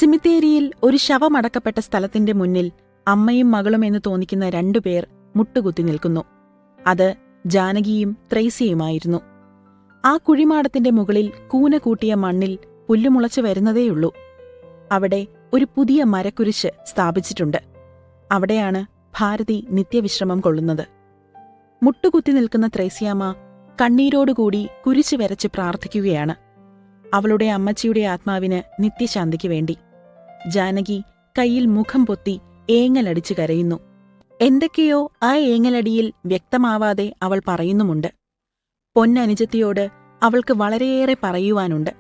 സിമിത്തേരിയിൽ ഒരു ശവമടക്കപ്പെട്ട സ്ഥലത്തിന്റെ മുന്നിൽ അമ്മയും മകളും എന്ന് തോന്നിക്കുന്ന രണ്ടുപേർ മുട്ടുകുത്തി നിൽക്കുന്നു. അത് ജാനകിയും ത്രേസ്യയുമായിരുന്നു. ആ കുഴിമാടത്തിന്റെ മുകളിൽ കൂന കൂട്ടിയ മണ്ണിൽ പുല്ലുമുളച്ചു വരുന്നതേയുള്ളൂ. അവിടെ ഒരു പുതിയ മരക്കുരിശ് സ്ഥാപിച്ചിട്ടുണ്ട്. അവിടെയാണ് ഭാരതി നിത്യവിശ്രമം കൊള്ളുന്നത്. മുട്ടുകുത്തി നിൽക്കുന്ന ത്രേസ്യാമ്മ കണ്ണീരോടുകൂടി കുരിശ് വരച്ച് പ്രാർത്ഥിക്കുകയാണ്. അവളുടെ അമ്മച്ചിയുടെ ആത്മാവിന് നിത്യശാന്തിക്ക് വേണ്ടി. ജാനകി കയ്യിൽ മുഖം പൊത്തി ഏങ്ങലടിച്ചു കരയുന്നു. എന്തൊക്കെയോ ആ ഏങ്ങലടിയിൽ വ്യക്തമാവാതെ അവൾ പറയുന്നുമുണ്ട്. പൊന്നനുജത്തിയോട് അവൾക്ക് വളരെയേറെ പറയുവാനുണ്ട്.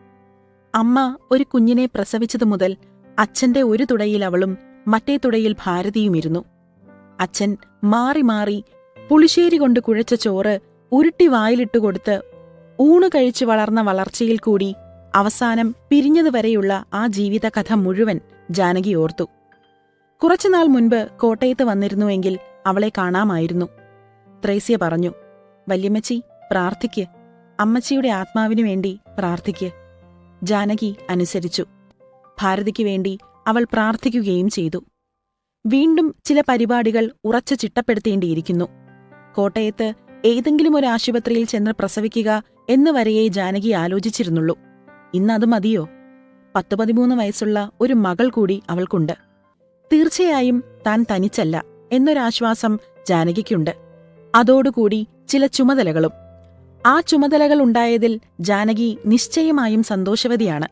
അമ്മ ഒരു കുഞ്ഞിനെ പ്രസവിച്ചതു മുതൽ അച്ഛന്റെ ഒരു തുടയിൽ അവളും മറ്റേ തുടയിൽ ഭാരതിയുമിരുന്നു. അച്ഛൻ മാറി മാറി പുളിശ്ശേരി കൊണ്ട് കുഴച്ച ചോറ് ഉരുട്ടി വായിലിട്ടുകൊടുത്ത് ഊണു കഴിച്ചു വളർന്ന വളർച്ചയിൽ കൂടി അവസാനം പിരിഞ്ഞതുവരെയുള്ള ആ ജീവിതകഥ മുഴുവൻ ജാനകി ഓർത്തു. കുറച്ചുനാൾ മുൻപ് കോട്ടയത്ത് വന്നിരുന്നുവെങ്കിൽ അവളെ കാണാമായിരുന്നു. ത്രേസ്യ പറഞ്ഞു, വല്യമ്മച്ചി പ്രാർത്ഥിക്ക്, അമ്മച്ചിയുടെ ആത്മാവിനു വേണ്ടി പ്രാർത്ഥിക്ക്. ജാനകി അനുസരിച്ചു. ഭാരതിക്ക് വേണ്ടി അവൾ പ്രാർത്ഥിക്കുകയും ചെയ്തു. വീണ്ടും ചില പരിപാടികൾ ഉറച്ചു ചിട്ടപ്പെടുത്തേണ്ടിയിരിക്കുന്നു. കോട്ടയത്ത് ഏതെങ്കിലും ഒരു ആശുപത്രിയിൽ ചെന്ന് പ്രസവിക്കുക എന്നുവരെയേ ജാനകി ആലോചിച്ചിരുന്നുള്ളൂ. ഇന്നത് മതിയോ? 10-13 വയസ്സുള്ള ഒരു മകൾ കൂടി അവൾക്കുണ്ട്. തീർച്ചയായും താൻ തനിച്ചല്ല എന്നൊരാശ്വാസം ജാനകിക്കുണ്ട്. അതോടുകൂടി ചില ചുമതലകളും. ആ ചുമതലകൾ ഉണ്ടായതിൽ ജാനകി നിശ്ചയമായും സന്തോഷവതിയാണ്.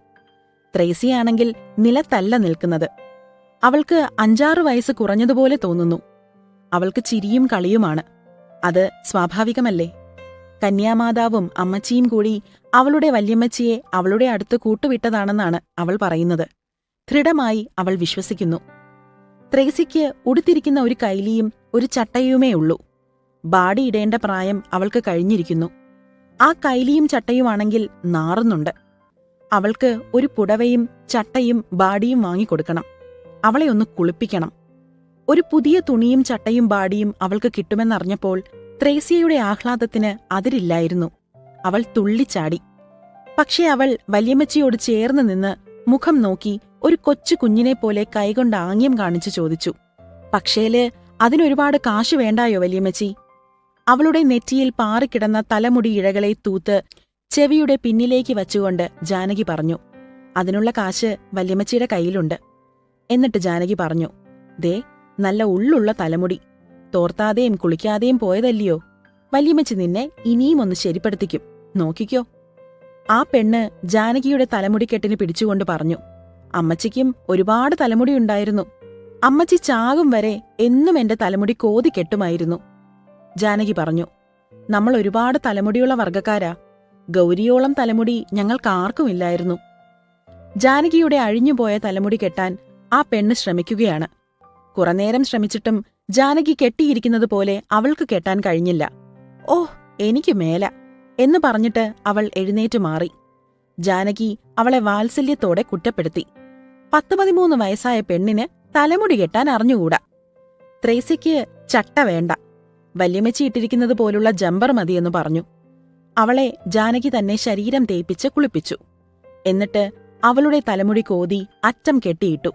ത്രേസ്യയാണെങ്കിൽ നിലത്തല്ല നിൽക്കുന്നത്. അവൾക്ക് 5-6 വയസ്സ് കുറഞ്ഞതുപോലെ തോന്നുന്നു. അവൾക്ക് ചിരിയും കളിയുമാണ്. അത് സ്വാഭാവികമല്ലേ? കന്യാമാതാവും അമ്മച്ചിയും കൂടി അവളുടെ വല്യമ്മച്ചിയെ അവളുടെ അടുത്ത് കൂട്ടുവിട്ടതാണെന്നാണ് അവൾ പറയുന്നത്. ദൃഢമായി അവൾ വിശ്വസിക്കുന്നു. ത്രേസ്യയ്ക്ക് ഉടുത്തിരിക്കുന്ന ഒരു കൈലിയും ഒരു ചട്ടയുമേ ഉള്ളൂ. ബാടിയിടേണ്ട പ്രായം അവൾക്ക് കഴിഞ്ഞിരിക്കുന്നു. ആ കൈലിയും ചട്ടയുമാണെങ്കിൽ നാറുന്നുണ്ട്. അവൾക്ക് ഒരു പുടവയും ചട്ടയും ബാടിയും വാങ്ങിക്കൊടുക്കണം. അവളെ ഒന്ന് കുളിപ്പിക്കണം. ഒരു പുതിയ തുണിയും ചട്ടയും ബാടിയും അവൾക്ക് കിട്ടുമെന്നറിഞ്ഞപ്പോൾ ത്രേസ്യയുടെ ആഹ്ലാദത്തിന് അതിരില്ലായിരുന്നു. അവൾ തുള്ളിച്ചാടി. പക്ഷേ അവൾ വല്യമ്മച്ചിയോട് ചേർന്ന് നിന്ന് മുഖം നോക്കി ഒരു കൊച്ചു കുഞ്ഞിനെപ്പോലെ കൈകൊണ്ട് ആംഗ്യം കാണിച്ചു ചോദിച്ചു, പക്ഷേല് അതിനൊരുപാട് കാശ് വേണ്ടായോ വല്യമ്മച്ചി? അവളുടെ നെറ്റിയിൽ പാറിക്കിടന്ന തലമുടി ഇഴകളെ തൂത്ത് ചെവിയുടെ പിന്നിലേക്ക് വച്ചുകൊണ്ട് ജാനകി പറഞ്ഞു, അതിനുള്ള കാശ് വല്യമ്മച്ചിയുടെ കയ്യിലുണ്ട്. എന്നിട്ട് ജാനകി പറഞ്ഞു, ദേ നല്ല ഉള്ളുള്ള തലമുടി, തോർത്താതെയും കുളിക്കാതെയും പോയതല്ലയോ? വല്യമ്മച്ചി നിന്നെ ഇനിയും ഒന്ന് ശരിപ്പെടുത്തിക്കും, നോക്കിക്കോ. ആ പെണ്ണ് ജാനകിയുടെ തലമുടിക്കെട്ടിന് പിടിച്ചുകൊണ്ട് പറഞ്ഞു, അമ്മച്ചിക്കും ഒരുപാട് തലമുടിയുണ്ടായിരുന്നു. അമ്മച്ചി ചാകും വരെ എന്നും എന്റെ തലമുടി കോതി കെട്ടുമായിരുന്നു. ജാനകി പറഞ്ഞു, നമ്മൾ ഒരുപാട് തലമുടിയുള്ള വർഗക്കാരാ. ഗൗരിയോളം തലമുടി ഞങ്ങൾക്കാർക്കുമില്ലായിരുന്നു. ജാനകിയുടെ അഴിഞ്ഞുപോയ തലമുടി കെട്ടാൻ ആ പെണ്ണ് ശ്രമിക്കുകയാണ്. കുറേനേരം ശ്രമിച്ചിട്ടും ജാനകി കെട്ടിയിരിക്കുന്നത് പോലെ അവൾക്ക് കെട്ടാൻ കഴിഞ്ഞില്ല. ഓ, എനിക്ക് മേല എന്ന് പറഞ്ഞിട്ട് അവൾ എഴുന്നേറ്റ് മാറി. ജാനകി അവളെ വാത്സല്യത്തോടെ കുറ്റപ്പെടുത്തി. 10-13 വയസ്സായ പെണ്ണിന് തലമുടി കെട്ടാൻ അറിഞ്ഞുകൂടാ. ത്രേസ്യയ്ക്ക് ചട്ട വേണ്ട, വല്യമ്മച്ചി ഇട്ടിരിക്കുന്നത് പോലുള്ള ജമ്പർ മതിയെന്നു പറഞ്ഞു. അവളെ ജാനകി തന്നെ ശരീരം തേപ്പിച്ച് കുളിപ്പിച്ചു. എന്നിട്ട് അവളുടെ തലമുടി കോതി അറ്റം കെട്ടിയിട്ടു.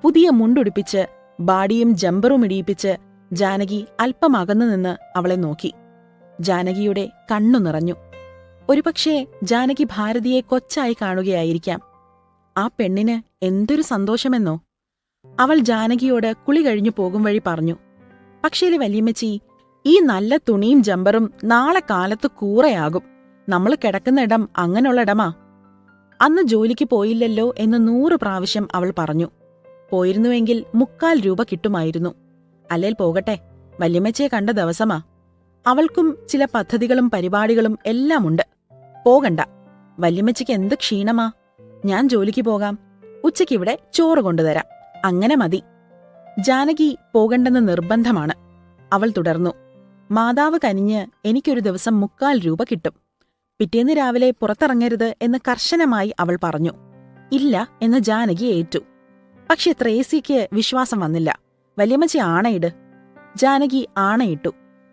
പുതിയ മുണ്ടുടുപ്പിച്ച് ബാടിയും ജമ്പറും ഇടിയിപ്പിച്ച് ജാനകി അല്പം അകന്നുനിന്ന് അവളെ നോക്കി. ജാനകിയുടെ കണ്ണു നിറഞ്ഞു. ഒരുപക്ഷേ ജാനകി ഭാരതിയെ കൊച്ചായി കാണുകയായിരിക്കാം. ആ പെണ്ണിന് എന്തൊരു സന്തോഷമെന്നോ. അവൾ ജാനകിയോട് കുളി കഴിഞ്ഞു പോകും വഴി പറഞ്ഞു, പക്ഷേ വല്യമ്മച്ചി, ഈ നല്ല തുണിയും ജമ്പറും നാളെ കാലത്ത് കൂറയാകും. നമ്മൾ കിടക്കുന്ന ഇടം അങ്ങനെയുള്ള ഇടമാ. അന്ന് ജോലിക്ക് പോയില്ലല്ലോ എന്ന് 100 പ്രാവശ്യം അവൾ പറഞ്ഞു. പോയിരുന്നുവെങ്കിൽ 3/4 രൂപ കിട്ടുമായിരുന്നു. അല്ലേൽ പോകട്ടെ, വല്യമ്മച്ചിയെ കണ്ട ദിവസമാ. അവൾക്കും ചില പദ്ധതികളും പരിപാടികളും എല്ലാമുണ്ട്. പോകണ്ട, വല്യമ്മച്ചിക്ക് എന്ത് ക്ഷീണമാ. ഞാൻ ജോലിക്ക് പോകാം, ഉച്ചയ്ക്കിവിടെ ചോറ് കൊണ്ടുതരാം, അങ്ങനെ മതി. ജാനകി പോകണ്ടെന്ന് നിർബന്ധമാണ്. അവൾ തുടർന്നു, മാതാവ് കനിഞ്ഞ് എനിക്കൊരു ദിവസം 3/4 രൂപ കിട്ടും. പിറ്റേന്ന് രാവിലെ പുറത്തിറങ്ങരുത് എന്ന് കർശനമായി അവൾ പറഞ്ഞു. ഇല്ല എന്ന് ജാനകി ഏറ്റു. പക്ഷെ ത്രേസ്യയ്ക്ക് വിശ്വാസം വന്നില്ല. വല്യമ്മച്ചി ആണയിട്. ജാനകി ആണയിട്ടു.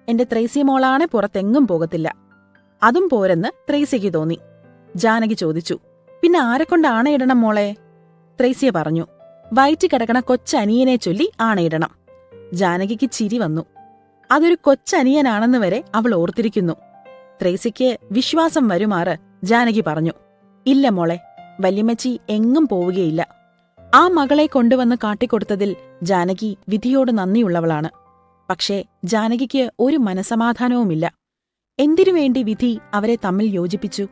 എന്റെ ത്രേസ്യ മോളാണെ പുറത്തെങ്ങും പോകത്തില്ല. അതും പോരെന്ന് ത്രേസ്യയ്ക്ക് തോന്നി. ജാനകി ചോദിച്ചു, പിന്നെ ആരെക്കൊണ്ട് ആണയിടണം മോളെ? ത്രേസ്യ പറഞ്ഞു. വയറ്റി കിടക്കണ കൊച്ചനിയനെ ചൊല്ലി ആണയിടണം. ജാനകിക്ക് ചിരി വന്നു. അതൊരു കൊച്ചനിയനാണെന്ന് വരെ അവൾ ഓർത്തിരിക്കുന്നു. ത്രേസ്യയ്ക്ക് വിശ്വാസം വരുമാറ് ജാനകി പറഞ്ഞു. ഇല്ല മോളെ, വല്യമ്മച്ചി എങ്ങും പോവുകയില്ല. ആ മകളെ കൊണ്ടുവന്ന് കാട്ടിക്കൊടുത്തതിൽ ജാനകി വിധിയോട് നന്ദിയുള്ളവളാണ്. പക്ഷേ ജാനകിക്ക് ഒരു മനസമാധാനവുമില്ല. എന്തിനുവേണ്ടി വിധി അവരെ തമ്മിൽ യോജിപ്പിച്ചു?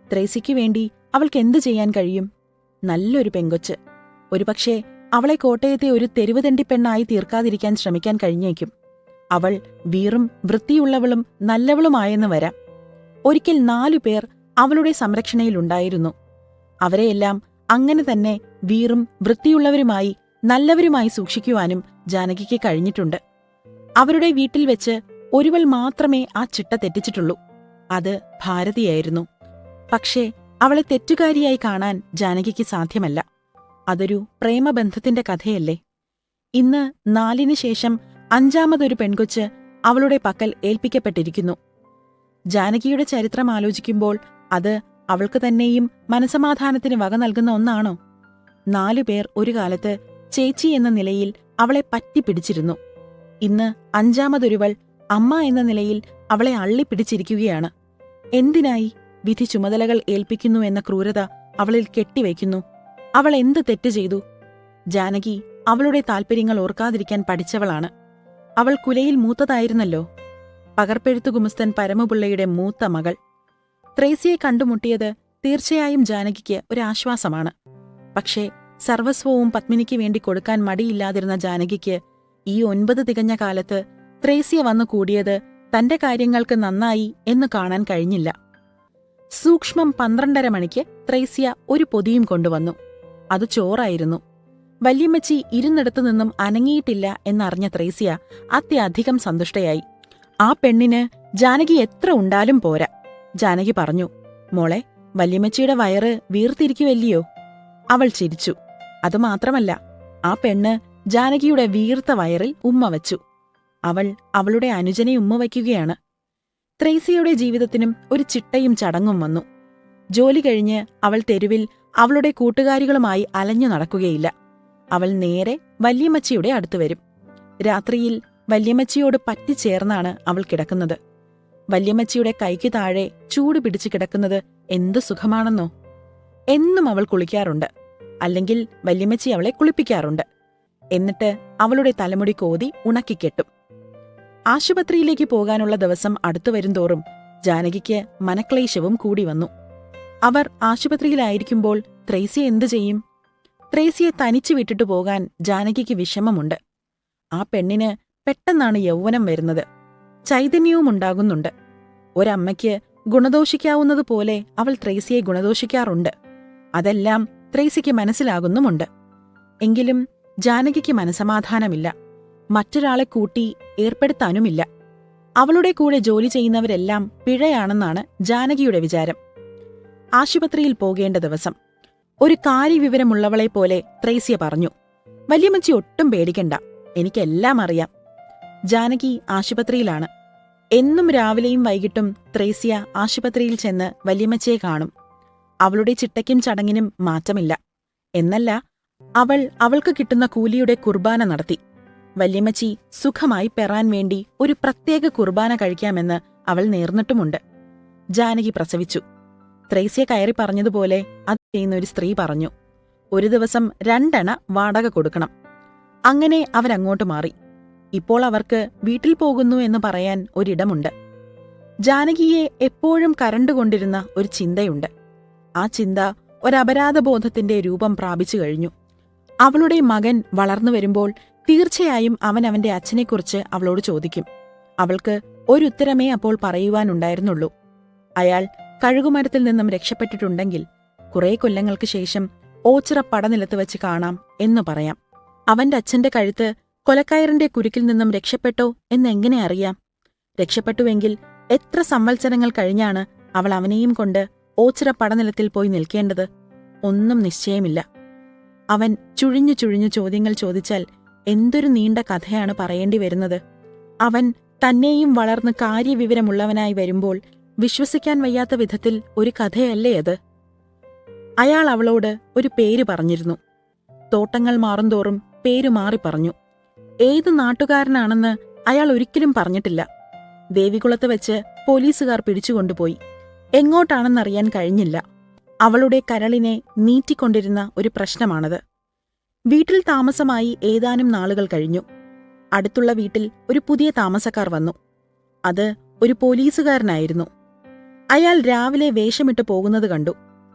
ത്രേസ്യയ്ക്കു വേണ്ടി അവൾക്കെന്തു ചെയ്യാൻ കഴിയും? നല്ലൊരു പെങ്കൊച്ച്. ഒരുപക്ഷേ അവളെ കോട്ടയത്തെ ഒരു തെരുവുതണ്ടിപ്പെണ്ണായി തീർക്കാതിരിക്കാൻ ശ്രമിക്കാൻ കഴിഞ്ഞേക്കും. അവൾ വീറും വൃത്തിയുള്ളവളും നല്ലവളുമായെന്ന് വരാം. ഒരിക്കൽ 4 പേർ അവളുടെ സംരക്ഷണയിലുണ്ടായിരുന്നു. അവരെയെല്ലാം അങ്ങനെ തന്നെ വീറും വൃത്തിയുള്ളവരുമായി നല്ലവരുമായി സൂക്ഷിക്കുവാനും ജാനകിക്ക് കഴിഞ്ഞിട്ടുണ്ട്. അവരുടെ വീട്ടിൽ വെച്ച് ഒരുവൾ മാത്രമേ ആ ചിട്ട തെറ്റിച്ചിട്ടുള്ളൂ. അത് ഭാരതിയായിരുന്നു. പക്ഷേ അവളെ തെറ്റുകാരിയായി കാണാൻ ജാനകിക്ക് സാധ്യമല്ല. അതൊരു പ്രേമബന്ധത്തിന്റെ കഥയല്ലേ. ഇന്ന് 4 ശേഷം 5-മതൊരു പെൺകൊച്ച് അവളുടെ പക്കൽ ഏൽപ്പിക്കപ്പെട്ടിരിക്കുന്നു. ജാനകിയുടെ ചരിത്രം ആലോചിക്കുമ്പോൾ അത് അവൾക്ക് തന്നെയും മനസമാധാനത്തിന് വക നൽകുന്ന ഒന്നാണോ? 4 പേർ ഒരു കാലത്ത് ചേച്ചി എന്ന നിലയിൽ അവളെ പറ്റിപ്പിടിച്ചിരുന്നു. ഇന്ന് 5-മതൊരുവൾ അമ്മ എന്ന നിലയിൽ അവളെ അള്ളിപ്പിടിച്ചിരിക്കുകയാണ്. എന്തിനായി വിധി ചുമതലകൾ ഏൽപ്പിക്കുന്നു എന്ന ക്രൂരത അവളിൽ കെട്ടിവയ്ക്കുന്നു? അവൾ എന്ത് തെറ്റ് ചെയ്തു? ജാനകി അവളുടെ താൽപ്പര്യങ്ങൾ ഓർക്കാതിരിക്കാൻ പഠിച്ചവളാണ്. അവൾ കുലയിൽ മൂത്തതായിരുന്നല്ലോ. പകർപ്പെഴുത്തു ഗുമസ്തൻ പരമപിള്ളയുടെ മൂത്ത മകൾ. ത്രേസ്യയെ കണ്ടുമുട്ടിയത് തീർച്ചയായും ജാനകിക്ക് ഒരാശ്വാസമാണ്. പക്ഷേ സർവസ്വവും പത്മിനിക്ക് വേണ്ടി കൊടുക്കാൻ മടിയില്ലാതിരുന്ന ജാനകിക്ക് ഈ 9 തികഞ്ഞ കാലത്ത് ത്രേസ്യ വന്നു കൂടിയത് തന്റെ കാര്യങ്ങൾക്ക് നന്നായി എന്ന് കാണാൻ കഴിഞ്ഞില്ല. സൂക്ഷ്മം 12:30 മണിക്ക് ത്രേസ്യ ഒരു പൊതിയും കൊണ്ടുവന്നു. അത് ചോറായിരുന്നു. വല്യമ്മച്ചി ഇരുന്നിടത്തു നിന്നും അനങ്ങിയിട്ടില്ല എന്നറിഞ്ഞ ത്രേസ്യ അത്യധികം സന്തുഷ്ടയായി. ആ പെണ്ണിന് ജാനകി എത്ര ഉണ്ടാലും പോരാ. ജാനകി പറഞ്ഞു, മോളെ, വല്യമ്മച്ചിയുടെ വയറ് വീർത്തിരിക്കുവല്ലയോ? അവൾ ചിരിച്ചു. അതുമാത്രമല്ല, ആ പെണ്ണ് ജാനകിയുടെ വീർത്ത വയറിൽ ഉമ്മ വച്ചു. അവൾ അവളുടെ അനുജനെ ഉമ്മ വയ്ക്കുകയാണ്. ത്രേസ്യയുടെ ജീവിതത്തിനും ഒരു ചിട്ടയും ചടങ്ങും വന്നു. ജോലി കഴിഞ്ഞ് അവൾ തെരുവിൽ അവളുടെ കൂട്ടുകാരികളുമായി അലഞ്ഞു നടക്കുകയില്ല. അവൾ നേരെ വല്യമ്മച്ചിയുടെ അടുത്ത് വരും. രാത്രിയിൽ വല്യമ്മച്ചിയോട് പറ്റിച്ചേർന്നാണ് അവൾ കിടക്കുന്നത്. വല്യമ്മച്ചിയുടെ കൈക്ക് താഴെ ചൂട് പിടിച്ചു കിടക്കുന്നത് എന്തു സുഖമാണെന്നോ. എന്നും അവൾ കുളിക്കാറുണ്ട്. അല്ലെങ്കിൽ വല്യമ്മച്ചി അവളെ കുളിപ്പിക്കാറുണ്ട്. എന്നിട്ട് അവളുടെ തലമുടി കോതി ഉണക്കിക്കെട്ടും. ആശുപത്രിയിലേക്ക് പോകാനുള്ള ദിവസം അടുത്തുവരുംതോറും ജാനകിക്ക് മനക്ലേശവും കൂടി വന്നു. അവർ ആശുപത്രിയിലായിരിക്കുമ്പോൾ ത്രേസ്യ എന്തു ചെയ്യും? ത്രേസ്യയെ തനിച്ചു വിട്ടിട്ടു പോകാൻ ജാനകിക്ക് വിഷമമുണ്ട്. ആ പെണ്ണിന് പെട്ടെന്നാണ് യൗവനം വരുന്നത്. ചൈതന്യവും ഉണ്ടാകുന്നുണ്ട്. ഒരമ്മയ്ക്ക് ഗുണദോഷിക്കാവുന്നതുപോലെ അവൾ ത്രേസ്യയെ ഗുണദോഷിക്കാറുണ്ട്. അതെല്ലാം ത്രേസ്യയ്ക്ക് മനസ്സിലാകുന്നുമുണ്ട്. എങ്കിലും ജാനകിക്ക് മനസമാധാനമില്ല. മറ്റൊരാളെ കൂട്ടി ഏർപ്പെടുത്താനുമില്ല. അവളുടെ കൂടെ ജോലി ചെയ്യുന്നവരെല്ലാം പിഴയാണെന്നാണ് ജാനകിയുടെ വിചാരം. ആശുപത്രിയിൽ പോകേണ്ട ദിവസം ഒരു കാര്യവിവരമുള്ളവളെപ്പോലെ ത്രേസ്യ പറഞ്ഞു, വല്യമ്മച്ചി ഒട്ടും പേടിക്കണ്ട, എനിക്കെല്ലാം അറിയാം. ജാനകി ആശുപത്രിയിലാണ്. എന്നും രാവിലെയും വൈകിട്ടും ത്രേസ്യ ആശുപത്രിയിൽ ചെന്ന് വല്യമ്മച്ചിയെ കാണും. അവളുടെ ചിട്ടയ്ക്കും ചടങ്ങിനും മാറ്റമില്ല. എന്നല്ല, അവൾക്ക് കിട്ടുന്ന കൂലിയുടെ കുർബാന നടത്തി. വല്യമ്മച്ചി സുഖമായി പെറാൻ വേണ്ടി ഒരു പ്രത്യേക കുർബാന കഴിക്കാമെന്ന് അവൾ നേർന്നിട്ടുമുണ്ട്. ജാനകി പ്രസവിച്ചു. ത്രേസ്യ കയറി പറഞ്ഞതുപോലെ അത് ചെയ്യുന്ന ഒരു സ്ത്രീ പറഞ്ഞു, ഒരു ദിവസം 2 അണ വാടക കൊടുക്കണം. അങ്ങനെ അവരങ്ങോട്ട് മാറി. ഇപ്പോൾ അവർക്ക് വീട്ടിൽ പോകുന്നു എന്ന് പറയാൻ ഒരിടമുണ്ട്. ജാനകിയെ എപ്പോഴും കരണ്ടുകൊണ്ടിരുന്ന ഒരു ചിന്തയുണ്ട്. ആ ചിന്ത ഒരപരാധബോധത്തിന്റെ രൂപം പ്രാപിച്ചു കഴിഞ്ഞു. അവളുടെ മകൻ വളർന്നു വരുമ്പോൾ തീർച്ചയായും അവൻ അവന്റെ അച്ഛനെക്കുറിച്ച് അവളോട് ചോദിക്കും. അവൾക്ക് ഒരുത്തരമേ അപ്പോൾ പറയുവാനുണ്ടായിരുന്നുള്ളൂ. അയാൾ കഴുകുമരത്തിൽ നിന്നും രക്ഷപ്പെട്ടിട്ടുണ്ടെങ്കിൽ കുറെ കൊല്ലങ്ങൾക്ക് ശേഷം ഓച്ചിറ പടനിലത്ത് വെച്ച് കാണാം എന്നു പറയാം. അവന്റെ അച്ഛന്റെ കഴുത്ത് കൊലക്കയറിന്റെ കുരുക്കിൽ നിന്നും രക്ഷപ്പെട്ടോ എന്നെങ്ങനെ അറിയാം? രക്ഷപ്പെട്ടുവെങ്കിൽ എത്ര സംവത്സരങ്ങൾ കഴിഞ്ഞാണ് അവൾ അവനെയും കൊണ്ട് ഓച്ചിറ പടനിലത്തിൽ പോയി നിൽക്കേണ്ടത്? ഒന്നും നിശ്ചയമില്ല. അവൻ ചുഴിഞ്ഞു ചുഴിഞ്ഞു ചോദ്യങ്ങൾ ചോദിച്ചാൽ എന്തൊരു നീണ്ട കഥയാണ് പറയേണ്ടി വരുന്നത്. അവൻ തന്നെയും വളർന്ന് കാര്യവിവരമുള്ളവനായി വരുമ്പോൾ വിശ്വസിക്കാൻ വയ്യാത്ത വിധത്തിൽ ഒരു കഥയല്ലേ അത്? അയാൾ അവളോട് ഒരു പേര് പറഞ്ഞിരുന്നു. തോട്ടങ്ങൾ മാറുന്തോറും പേരു മാറി പറഞ്ഞു. ഏതു നാട്ടുകാരനാണെന്ന് അയാൾ ഒരിക്കലും പറഞ്ഞിട്ടില്ല. ദേവികുളത്ത് വെച്ച് പോലീസുകാർ പിടിച്ചുകൊണ്ടുപോയി. എങ്ങോട്ടാണെന്നറിയാൻ കഴിഞ്ഞില്ല. അവളുടെ കരളിനെ നീറ്റിക്കൊണ്ടിരുന്ന ഒരു പ്രശ്നമാണത്. വീട്ടിൽ താമസമായി ഏതാനും നാളുകൾ കഴിഞ്ഞു. അടുത്തുള്ള വീട്ടിൽ ഒരു പുതിയ താമസക്കാർ വന്നു. അത് ഒരു പോലീസുകാരനായിരുന്നു. അയാൾ രാവിലെ വേഷമിട്ട് പോകുന്നത് കണ്ടു.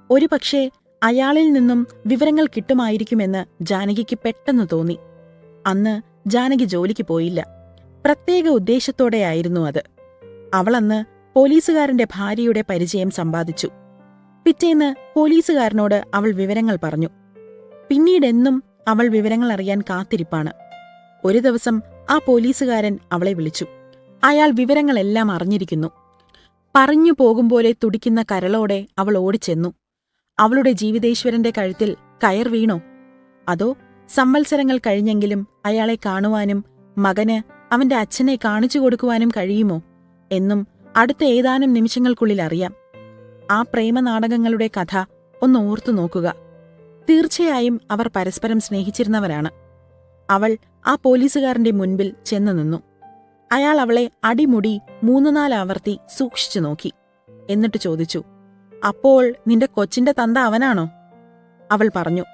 ഒരുപക്ഷേ അയാളിൽ നിന്നും വിവരങ്ങൾ കിട്ടുമായിരിക്കുമെന്ന് ജാനകിക്ക് പെട്ടെന്ന് തോന്നി. അന്ന് ജാനകി ജോലിക്ക് പോയില്ല. പ്രത്യേക ഉദ്ദേശത്തോടെയായിരുന്നു അത്. അവളന്ന് പോലീസുകാരന്റെ ഭാര്യയുടെ പരിചയം സമ്പാദിച്ചു. പിറ്റേന്ന് പോലീസുകാരനോട് അവൾ വിവരങ്ങൾ പറഞ്ഞു. പിന്നീടെന്നും അവൾ വിവരങ്ങൾ അറിയാൻ കാത്തിരിപ്പാണ്. ഒരു ദിവസം ആ പോലീസുകാരൻ അവളെ വിളിച്ചു. അയാൾ വിവരങ്ങളെല്ലാം അറിഞ്ഞിരിക്കുന്നു. പറഞ്ഞു പോകുമ്പോലെ തുടിക്കുന്ന കരളോടെ അവൾ ഓടിച്ചെന്നു. അവളുടെ ജീവിതേശ്വരന്റെ കഴുത്തിൽ കയർ വീണോ? അതോ സംവത്സരങ്ങൾ കഴിഞ്ഞെങ്കിലും അയാളെ കാണുവാനും മകന് അവന്റെ അച്ഛനെ കാണിച്ചു കൊടുക്കുവാനും കഴിയുമോ എന്നും അടുത്ത ഏതാനും നിമിഷങ്ങൾക്കുള്ളിൽ അറിയാം. ആ പ്രേമനാടകങ്ങളുടെ കഥ ഒന്ന് ഓർത്തു നോക്കുക. തീർച്ചയായും അവർ പരസ്പരം സ്നേഹിച്ചിരുന്നവരാണ്. അവൾ ആ പോലീസുകാരന്റെ മുൻപിൽ ചെന്നു നിന്നു. അയാൾ അവളെ അടിമുടി 3-4 ആവർത്തി സൂക്ഷിച്ചു നോക്കി. എന്നിട്ട് ചോദിച്ചു, അപ്പോൾ നിന്റെ കൊച്ചിന്റെ തന്ത അവനാണോ? അവൾ പറഞ്ഞു,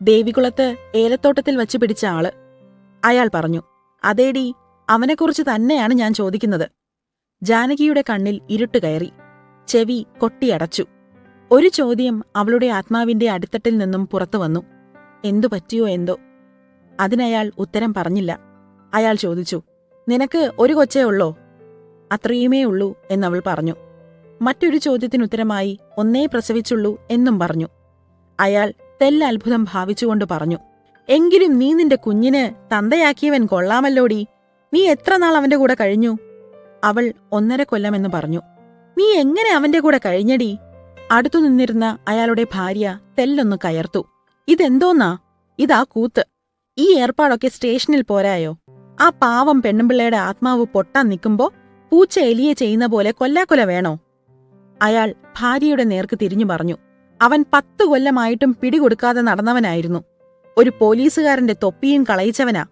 ദേവികുളത്ത് ഏലത്തോട്ടത്തിൽ വച്ചു പിടിച്ച ആള്. അയാൾ പറഞ്ഞു, അതേടി, അവനെക്കുറിച്ച് തന്നെയാണ് ഞാൻ ചോദിക്കുന്നത്. ജാനകിയുടെ കണ്ണിൽ ഇരുട്ട് കയറി. ചെവി കൊട്ടിയടച്ചു. ഒരു ചോദ്യം അവളുടെ ആത്മാവിന്റെ അടിത്തട്ടിൽ നിന്നും പുറത്തു വന്നു. എന്തു പറ്റിയോ എന്തോ. അതിനയാൾ ഉത്തരം പറഞ്ഞില്ല. അയാൾ ചോദിച്ചു, നിനക്ക് ഒരു കൊച്ചേ ഉള്ളോ? അത്രയുമേ ഉള്ളൂ എന്നവൾ പറഞ്ഞു. മറ്റൊരു ചോദ്യത്തിനുത്തരമായി ഒന്നേ പ്രസവിച്ചുള്ളൂ എന്നും പറഞ്ഞു. അയാൾ തെല്ലത്ഭുതം ഭാവിച്ചുകൊണ്ട് പറഞ്ഞു, എങ്കിലും നീ നിന്റെ കുഞ്ഞിന് തന്തയാക്കിയവൻ കൊള്ളാമല്ലോടി. നീ എത്ര നാൾ അവന്റെ കൂടെ കഴിഞ്ഞു? അവൾ 1.5 കൊല്ലമെന്ന് പറഞ്ഞു. നീ എങ്ങനെ അവന്റെ കൂടെ കഴിഞ്ഞടി? അടുത്തു നിന്നിരുന്ന അയാളുടെ ഭാര്യ തെല്ലൊന്നു കയർത്തു. ഇതെന്തോന്നാ? ഇതാ കൂത്ത്. ഈ ഏർപ്പാടൊക്കെ സ്റ്റേഷനിൽ പോരായോ? ആ പാവം പെണ്ണുമ്പിള്ളയുടെ ആത്മാവ് പൊട്ടാൻ നിൽക്കുമ്പോ പൂച്ച എലിയെ ചെയ്യുന്ന പോലെ കൊല്ലാക്കൊല വേണോ? അയാൾ ഭാര്യയുടെ നേർക്ക് തിരിഞ്ഞു പറഞ്ഞു, അവൻ 10 കൊല്ലമായിട്ടും പിടികൊടുക്കാതെ നടന്നവനായിരുന്നു. ഒരു പോലീസുകാരന്റെ തൊപ്പിയും കളയിച്ചവനാ.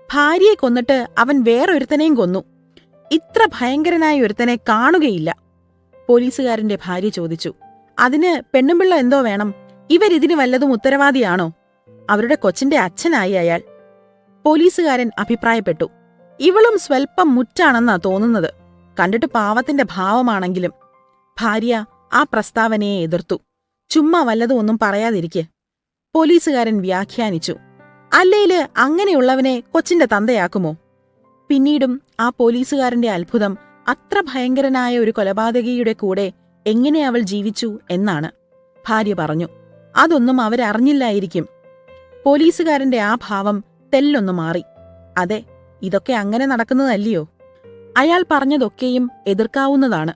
ഭാര്യയെ കൊന്നിട്ട് അവൻ വേറൊരുത്തനെയും കൊന്നു. ഇത്ര ഭയങ്കരനായ ഒരുത്തനെ കാണുകയില്ല. പോലീസുകാരന്റെ ഭാര്യ ചോദിച്ചു, അതിന് പെണ്ണുമ്പിള്ള എന്തോ വേണം? ഇവരിതിന് വല്ലതും ഉത്തരവാദിയാണോ? അവരുടെ കൊച്ചിന്റെ അച്ഛനായി അയാൾ. പോലീസുകാരൻ അഭിപ്രായപ്പെട്ടു, ഇവളും സ്വൽപ്പം മുറ്റാണെന്നാ തോന്നുന്നത്. കണ്ടിട്ട് പാവത്തിന്റെ ഭാവമാണെങ്കിലും. ഭാര്യ ആ പ്രസ്താവനയെ എതിർത്തു. ചുമ്മാ വല്ലതും ഒന്നും പറയാതിരിക്കെ. പോലീസുകാരൻ വ്യാഖ്യാനിച്ചു, അല്ലേല് അങ്ങനെയുള്ളവനെ കൊച്ചിന്റെ തന്തയാക്കുമോ? പിന്നീടും ആ പോലീസുകാരന്റെ അത്ഭുതം അത്ര ഭയങ്കരനായ ഒരു കൊലപാതകിയുടെ കൂടെ എങ്ങനെ അവൾ ജീവിച്ചു എന്നാണ്. ഭാര്യ പറഞ്ഞു, അതൊന്നും അവരറിഞ്ഞില്ലായിരിക്കും. പോലീസുകാരന്റെ ആ ഭാവം തെല്ലൊന്നു മാറി. അതെ, ഇതൊക്കെ അങ്ങനെ നടക്കുന്നതല്ലയോ? അയാൾ പറഞ്ഞതൊക്കെയും എതിർക്കാവുന്നതാണ്.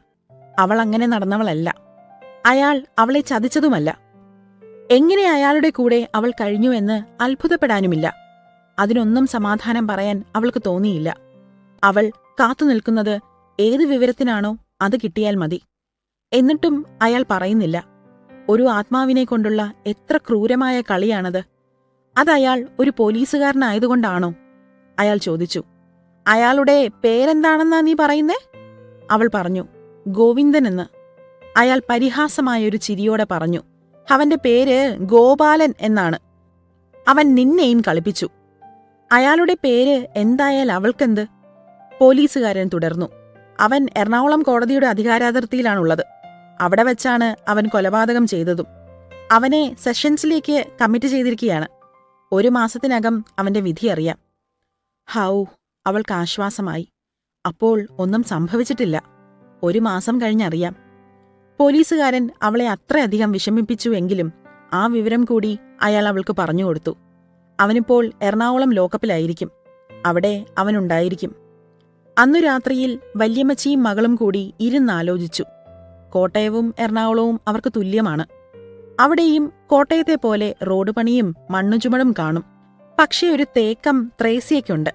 അവൾ അങ്ങനെ നടന്നവളല്ല. അയാൾ അവളെ ചതിച്ചതുമല്ല. എങ്ങനെ അയാളുടെ കൂടെ അവൾ കഴിഞ്ഞുവെന്ന് അത്ഭുതപ്പെടാനുമില്ല. അതിനൊന്നും സമാധാനം പറയാൻ അവൾക്ക് തോന്നിയില്ല. അവൾ കാത്തുനിൽക്കുന്നത് ഏത് വിവരത്തിനാണോ അത് കിട്ടിയാൽ മതി. എന്നിട്ടും അയാൾ പറയുന്നില്ല. ഒരു ആത്മാവിനെ കൊണ്ടുള്ള എത്ര ക്രൂരമായ കളിയാണത്. അതയാൾ ഒരു പോലീസുകാരനായതുകൊണ്ടാണോ? അയാൾ ചോദിച്ചു. അയാളുടെ പേരെന്താണെന്നാ നീ പറയുന്നേ? അവൾ പറഞ്ഞു, ഗോവിന്ദനെന്ന്. അയാൾ പരിഹാസമായൊരു ചിരിയോടെ പറഞ്ഞു, അവന്റെ പേര് ഗോപാലൻ എന്നാണ്. അവൻ നിന്നെയും കളിപ്പിച്ചു. അയാളുടെ പേര് എന്തായാൽ അവൾക്കെന്ത്? പോലീസുകാരൻ തുടർന്നു, അവൻ എറണാകുളം കോടതിയുടെ അധികാരാതിർത്തിയിലാണുള്ളത്. അവിടെ വെച്ചാണ് അവൻ കൊലപാതകം ചെയ്തതും. അവനെ സെഷൻസിലേക്ക് കമ്മിറ്റ് ചെയ്തിരിക്കുകയാണ്. 1 മാസത്തിനകം അവന്റെ വിധി അറിയാം. ഹൗ, അവൾക്ക് ആശ്വാസമായി. അപ്പോൾ ഒന്നും സംഭവിച്ചിട്ടില്ല. 1 മാസം കഴിഞ്ഞറിയാം. പോലീസുകാരൻ അവളെ അത്രയധികം വിഷമിപ്പിച്ചുവെങ്കിലും ആ വിവരം കൂടി അയാൾ അവൾക്ക് പറഞ്ഞുകൊടുത്തു. അവനിപ്പോൾ എറണാകുളം ലോക്കപ്പിലായിരിക്കും. അവിടെ അവനുണ്ടായിരിക്കും. അന്നു രാത്രിയിൽ വല്യമ്മച്ചിയും മകളും കൂടി ഇരുന്നാലോചിച്ചു. കോട്ടയവും എറണാകുളവും അവർക്ക് തുല്യമാണ്. അവിടെയും കോട്ടയത്തെ പോലെ റോഡ് പണിയും മണ്ണുചുമടും കാണും. പക്ഷേ ഒരു തേക്കം ത്രേസ്യയ്ക്കുണ്ട്.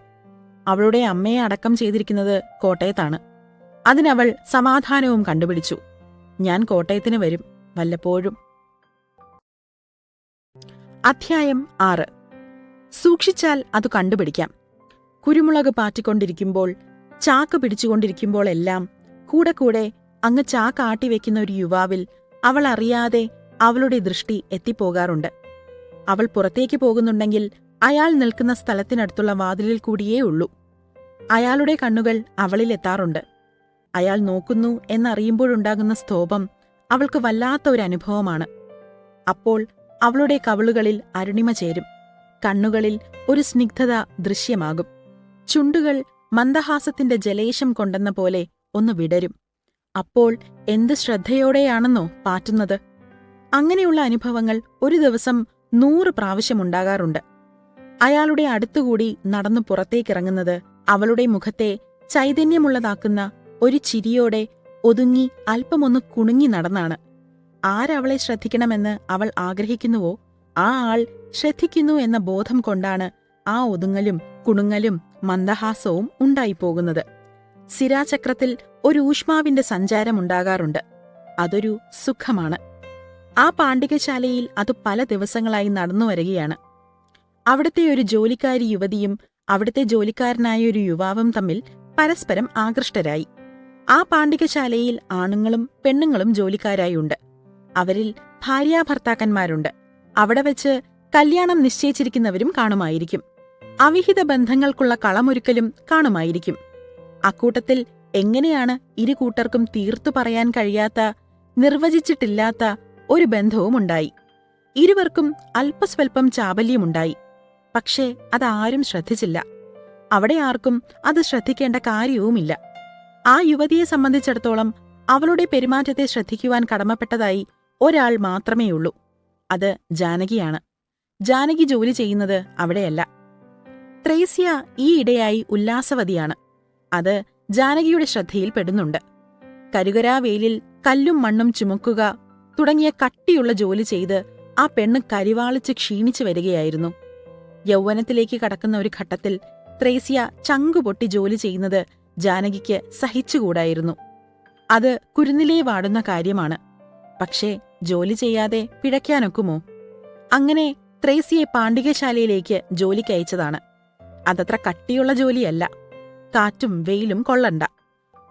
അവളുടെ അമ്മയെ അടക്കം ചെയ്തിരിക്കുന്നത് കോട്ടയത്താണ്. അതിനവൾ സമാധാനവും കണ്ടുപിടിച്ചു. ഞാൻ കോട്ടയത്തിന് വരും, വല്ലപ്പോഴും. അധ്യായം 6. സൂക്ഷിച്ചാൽ അത് കണ്ടുപിടിക്കാം. കുരുമുളക് പാറ്റിക്കൊണ്ടിരിക്കുമ്പോൾ, ചാക്ക് പിടിച്ചുകൊണ്ടിരിക്കുമ്പോൾ എല്ലാം കൂടെ കൂടെ അങ്ങ് ചാക്ക് ആട്ടിവെക്കുന്ന ഒരു യുവാവിൽ അവൾ അറിയാതെ അവളുടെ ദൃഷ്ടി എത്തിപ്പോകാറുണ്ട്. അവൾ പുറത്തേക്ക് പോകുന്നുണ്ടെങ്കിൽ അയാൾ നിൽക്കുന്ന സ്ഥലത്തിനടുത്തുള്ള വാതിലിൽ കൂടിയേ ഉള്ളൂ. അയാളുടെ കണ്ണുകൾ അവളിലെത്താറുണ്ട്. അയാൾ നോക്കുന്നു എന്നറിയുമ്പോഴുണ്ടാകുന്ന സ്തോഭം അവൾക്ക് വല്ലാത്ത ഒരു അനുഭവമാണ്. അപ്പോൾ അവളുടെ കവിളുകളിൽ അരുണിമ ചേരും. കണ്ണുകളിൽ ഒരു സ്നിഗ്ധത ദൃശ്യമാകും. ചുണ്ടുകൾ മന്ദഹാസത്തിന്റെ ജലേശം കൊണ്ടെന്ന പോലെ ഒന്ന് വിടരും. അപ്പോൾ എന്ത് ശ്രദ്ധയോടെയാണെന്നോ പാറ്റുന്നത്. അങ്ങനെയുള്ള അനുഭവങ്ങൾ ഒരു ദിവസം 100 പ്രാവശ്യമുണ്ടാകാറുണ്ട്. അയാളുടെ അടുത്തുകൂടി നടന്നു പുറത്തേക്കിറങ്ങുന്നത് അവളുടെ മുഖത്തെ ചൈതന്യമുള്ളതാക്കുന്ന ഒരു ചിരിയോടെ ഒതുങ്ങി അല്പമൊന്ന് കുണുങ്ങി നടന്നാണ്. ആരവളെ ശ്രദ്ധിക്കണമെന്ന് അവൾ ആഗ്രഹിക്കുന്നുവോ ആ ആൾ ശ്രദ്ധിക്കുന്നു എന്ന ബോധം കൊണ്ടാണ് ആ ഒതുങ്ങലും കുണുങ്ങലും മന്ദഹാസവും ഉണ്ടായിപ്പോകുന്നത്. സിരാചക്രത്തിൽ ഒരു ഊഷ്മാവിന്റെ സഞ്ചാരമുണ്ടാകാറുണ്ട്. അതൊരു സുഖമാണ്. ആ പാണ്ഡികശാലയിൽ അത് പല ദിവസങ്ങളായി നടന്നുവരികയാണ്. അവിടുത്തെ ഒരു ജോലിക്കാരി യുവതിയും അവിടുത്തെ ജോലിക്കാരനായ ഒരു യുവാവും തമ്മിൽ പരസ്പരം ആകൃഷ്ടരായി. ആ പാണ്ഡികശാലയിൽ ആണുങ്ങളും പെണ്ണുങ്ങളും ജോലിക്കാരായുണ്ട്. അവരിൽ ഭാര്യാഭർത്താക്കന്മാരുണ്ട്. അവിടെ വെച്ച് കല്യാണം നിശ്ചയിച്ചിരിക്കുന്നവരും കാണുമായിരിക്കും. അവിഹിത ബന്ധങ്ങൾക്കുള്ള കളമൊരുക്കലും കാണുമായിരിക്കും. അക്കൂട്ടത്തിൽ എങ്ങനെയാണ് ഇരു കൂട്ടർക്കും തീർത്തു പറയാൻ കഴിയാത്ത, നിർവചിച്ചിട്ടില്ലാത്ത ഒരു ബന്ധവുമുണ്ടായി. ഇരുവർക്കും അല്പസ്വല്പം ചാബല്യമുണ്ടായി. പക്ഷേ അതാരും ശ്രദ്ധിച്ചില്ല. അവിടെ ആർക്കും അത് ശ്രദ്ധിക്കേണ്ട കാര്യവുമില്ല. ആ യുവതിയെ സംബന്ധിച്ചിടത്തോളം അവളുടെ പെരുമാറ്റത്തെ ശ്രദ്ധിക്കുവാൻ കടമപ്പെട്ടതായി ഒരാൾ മാത്രമേയുള്ളൂ. അത് ജാനകിയാണ്. ജാനകി ജോലി ചെയ്യുന്നത് അവിടെയല്ല. ത്രേസ്യ ഈയിടെയായി ഉല്ലാസവതിയാണ്. അത് ജാനകിയുടെ ശ്രദ്ധയിൽപ്പെടുന്നുണ്ട്. കരുകരാ വെയിലിൽ കല്ലും മണ്ണും ചുമക്കുക തുടങ്ങിയ കട്ടിയുള്ള ജോലി ചെയ്ത് ആ പെണ്ണ് കരിവാളിച്ച് ക്ഷീണിച്ചു വരികയായിരുന്നു. യൗവനത്തിലേക്ക് കടക്കുന്ന ഒരു ഘട്ടത്തിൽ ത്രേസ്യ ചങ്കുപൊട്ടി ജോലി ചെയ്യുന്നത് ജാനകിക്ക് സഹിച്ചുകൂടായിരുന്നു. അത് കുരുന്നിലേ വാടുന്ന കാര്യമാണ്. പക്ഷേ ജോലി ചെയ്യാതെ പിഴയ്ക്കാനൊക്കുമോ? അങ്ങനെ ത്രേസ്യയെ പാണ്ഡികശാലയിലേക്ക് ജോലിക്കയച്ചതാണ്. അതത്ര കട്ടിയുള്ള ജോലിയല്ല. കാറ്റും വെയിലും കൊള്ളണ്ട.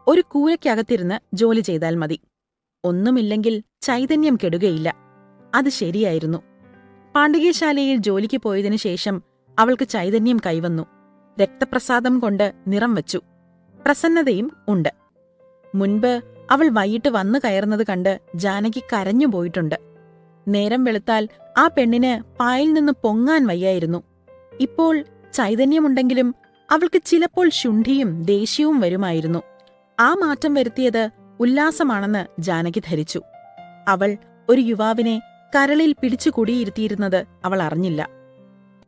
ഒരു കൂരയ്ക്കകത്തിരുന്ന് ജോലി ചെയ്താൽ മതി. ഒന്നുമില്ലെങ്കിൽ ചൈതന്യം കെടുകയില്ല. അത് ശരിയായിരുന്നു. പാണ്ഡികശാലയിൽ ജോലിക്ക് പോയതിനു ശേഷം അവൾക്ക് ചൈതന്യം കൈവന്നു. രക്തപ്രസാദം കൊണ്ട് നിറം വച്ചു. പ്രസന്നതയും ഉണ്ട്. മുൻപ് അവൾ വൈകിട്ട് വന്നു കയറുന്നത് കണ്ട് ജാനകി കരഞ്ഞുപോയിട്ടുണ്ട്. നേരം വെളുത്താൽ ആ പെണ്ണിന് പായിൽ നിന്ന് പൊങ്ങാൻ വയ്യായിരുന്നു. ഇപ്പോൾ ചൈതന്യമുണ്ടെങ്കിലും അവൾക്ക് ചിലപ്പോൾ ശുണ്ഠിയും ദേഷ്യവും വരുമായിരുന്നു. ആ മാറ്റം വരുത്തിയത് ഉല്ലാസമാണെന്ന് ജാനകി ധരിച്ചു. അവൾ ഒരു യുവാവിനെ കരളിൽ പിടിച്ചുകുടിയിരുത്തിയിരുന്നത് അവൾ അറിഞ്ഞില്ല.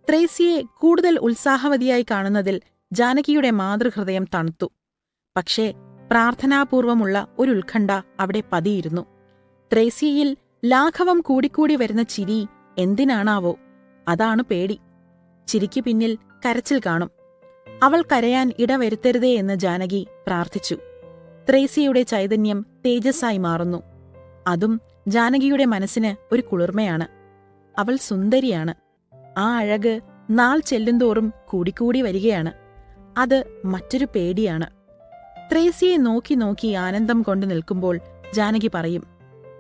ത്രേസ്യയെ കൂടുതൽ ഉത്സാഹവതിയായി കാണുന്നതിൽ ജാനകിയുടെ മാതൃഹൃദയം തണുത്തു. പക്ഷേ പ്രാർത്ഥനാപൂർവമുള്ള ഒരു ഉത്കണ്ഠ അവിടെ പതിയിരുന്നു. ത്രേസ്യയിൽ ലാഘവം കൂടിക്കൂടി വരുന്ന ചിരി എന്തിനാണാവോ? അതാണ് പേടി. ചിരിക്കു പിന്നിൽ കരച്ചിൽ കാണും. അവൾ കരയാൻ ഇടവരുത്തരുതേ എന്ന് ജാനകി പ്രാർത്ഥിച്ചു. ത്രേസ്യയുടെ ചൈതന്യം തേജസ്സായി മാറുന്നു. അതും ജാനകിയുടെ മനസ്സിന് ഒരു കുളിർമയാണ്. അവൾ സുന്ദരിയാണ്. ആ അഴക് നാൾ ചെല്ലുന്തോറും കൂടിക്കൂടി വരികയാണ്. അത് മറ്റൊരു പേടിയാണ്. ത്രേസ്യയെ നോക്കി നോക്കി ആനന്ദം കൊണ്ട് നിൽക്കുമ്പോൾ ജാനകി പറയും,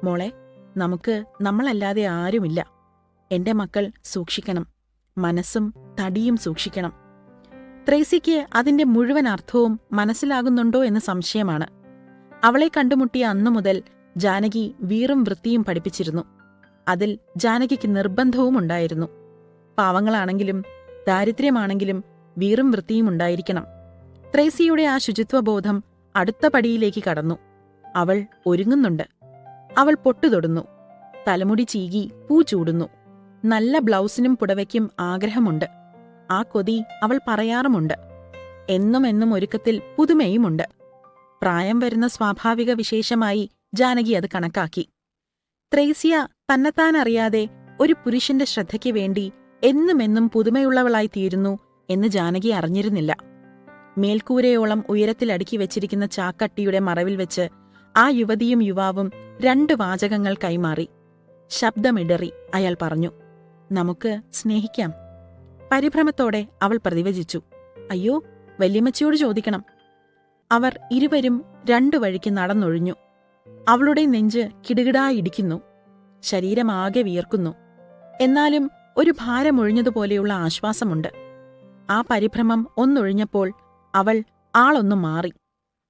മോളെ, നമുക്ക് നമ്മളല്ലാതെ ആരുമില്ല. എന്റെ മക്കൾ സൂക്ഷിക്കണം. മനസ്സും തടിയും സൂക്ഷിക്കണം. ത്രേസ്യയ്ക്ക് അതിന്റെ മുഴുവൻ അർത്ഥവും മനസ്സിലാകുന്നുണ്ടോ എന്ന് സംശയമാണ്. അവളെ കണ്ടുമുട്ടിയ അന്നുമുതൽ ജാനകി വീറും വൃത്തിയും പഠിപ്പിച്ചിരുന്നു. അതിൽ ജാനകിക്ക് നിർബന്ധവും ഉണ്ടായിരുന്നു. പാവങ്ങളാണെങ്കിലും ദാരിദ്ര്യമാണെങ്കിലും വീറും വൃത്തിയും ഉണ്ടായിരിക്കണം. ത്രേസ്യയുടെ ആ ശുചിത്വബോധം അടുത്ത പടിയിലേക്ക് കടന്നു. അവൾ ഒരുങ്ങുന്നുണ്ട്. അവൾ പൊട്ടുതൊടുന്നു. തലമുടി ചീകി പൂ ചൂടുന്നു. നല്ല ബ്ലൗസിനും പുടവയ്ക്കും ആഗ്രഹമുണ്ട്. ആ കൊതി അവൾ പറയാറുമുണ്ട്. എന്നും ഒരുക്കത്തിൽ പുതുമയുമുണ്ട്. പ്രായം വരുന്ന സ്വാഭാവിക വിശേഷമായി ജാനകി അത് കണക്കാക്കി. ത്രേസ്യ തന്നെത്താനറിയാതെ ഒരു പുരുഷന്റെ ശ്രദ്ധയ്ക്ക് വേണ്ടി എന്നും പുതുമയുള്ളവളായി തീരുന്നു എന്ന് ജാനകി അറിഞ്ഞിരുന്നില്ല. മേൽക്കൂരയോളം ഉയരത്തിൽ അടുക്കി വെച്ചിരിക്കുന്ന ചാക്കട്ടിയുടെ മറവിൽ വെച്ച് ആ യുവതിയും യുവാവും 2 വാചകങ്ങൾ കൈമാറി. ശബ്ദമിടറി അയാൾ പറഞ്ഞു, നമുക്ക് സ്നേഹിക്കാം. പരിഭ്രമത്തോടെ അവൾ പ്രതിവചിച്ചു. അയ്യോ, വല്യമ്മച്ചിയോട് ചോദിക്കണം. അവർ ഇരുവരും രണ്ടു വഴിക്ക് നടന്നൊഴിഞ്ഞു. അവളുടെ നെഞ്ച് കിടുകിടാ ഇടിക്കുന്നു. ശരീരമാകെ വിയർക്കുന്നു. എന്നാലും ഒരു ഭാരമൊഴിഞ്ഞതുപോലെയുള്ള ആശ്വാസമുണ്ട്. ആ പരിഭ്രമം ഒന്നൊഴിഞ്ഞപ്പോൾ അവൾ ആളൊന്നു മാറി.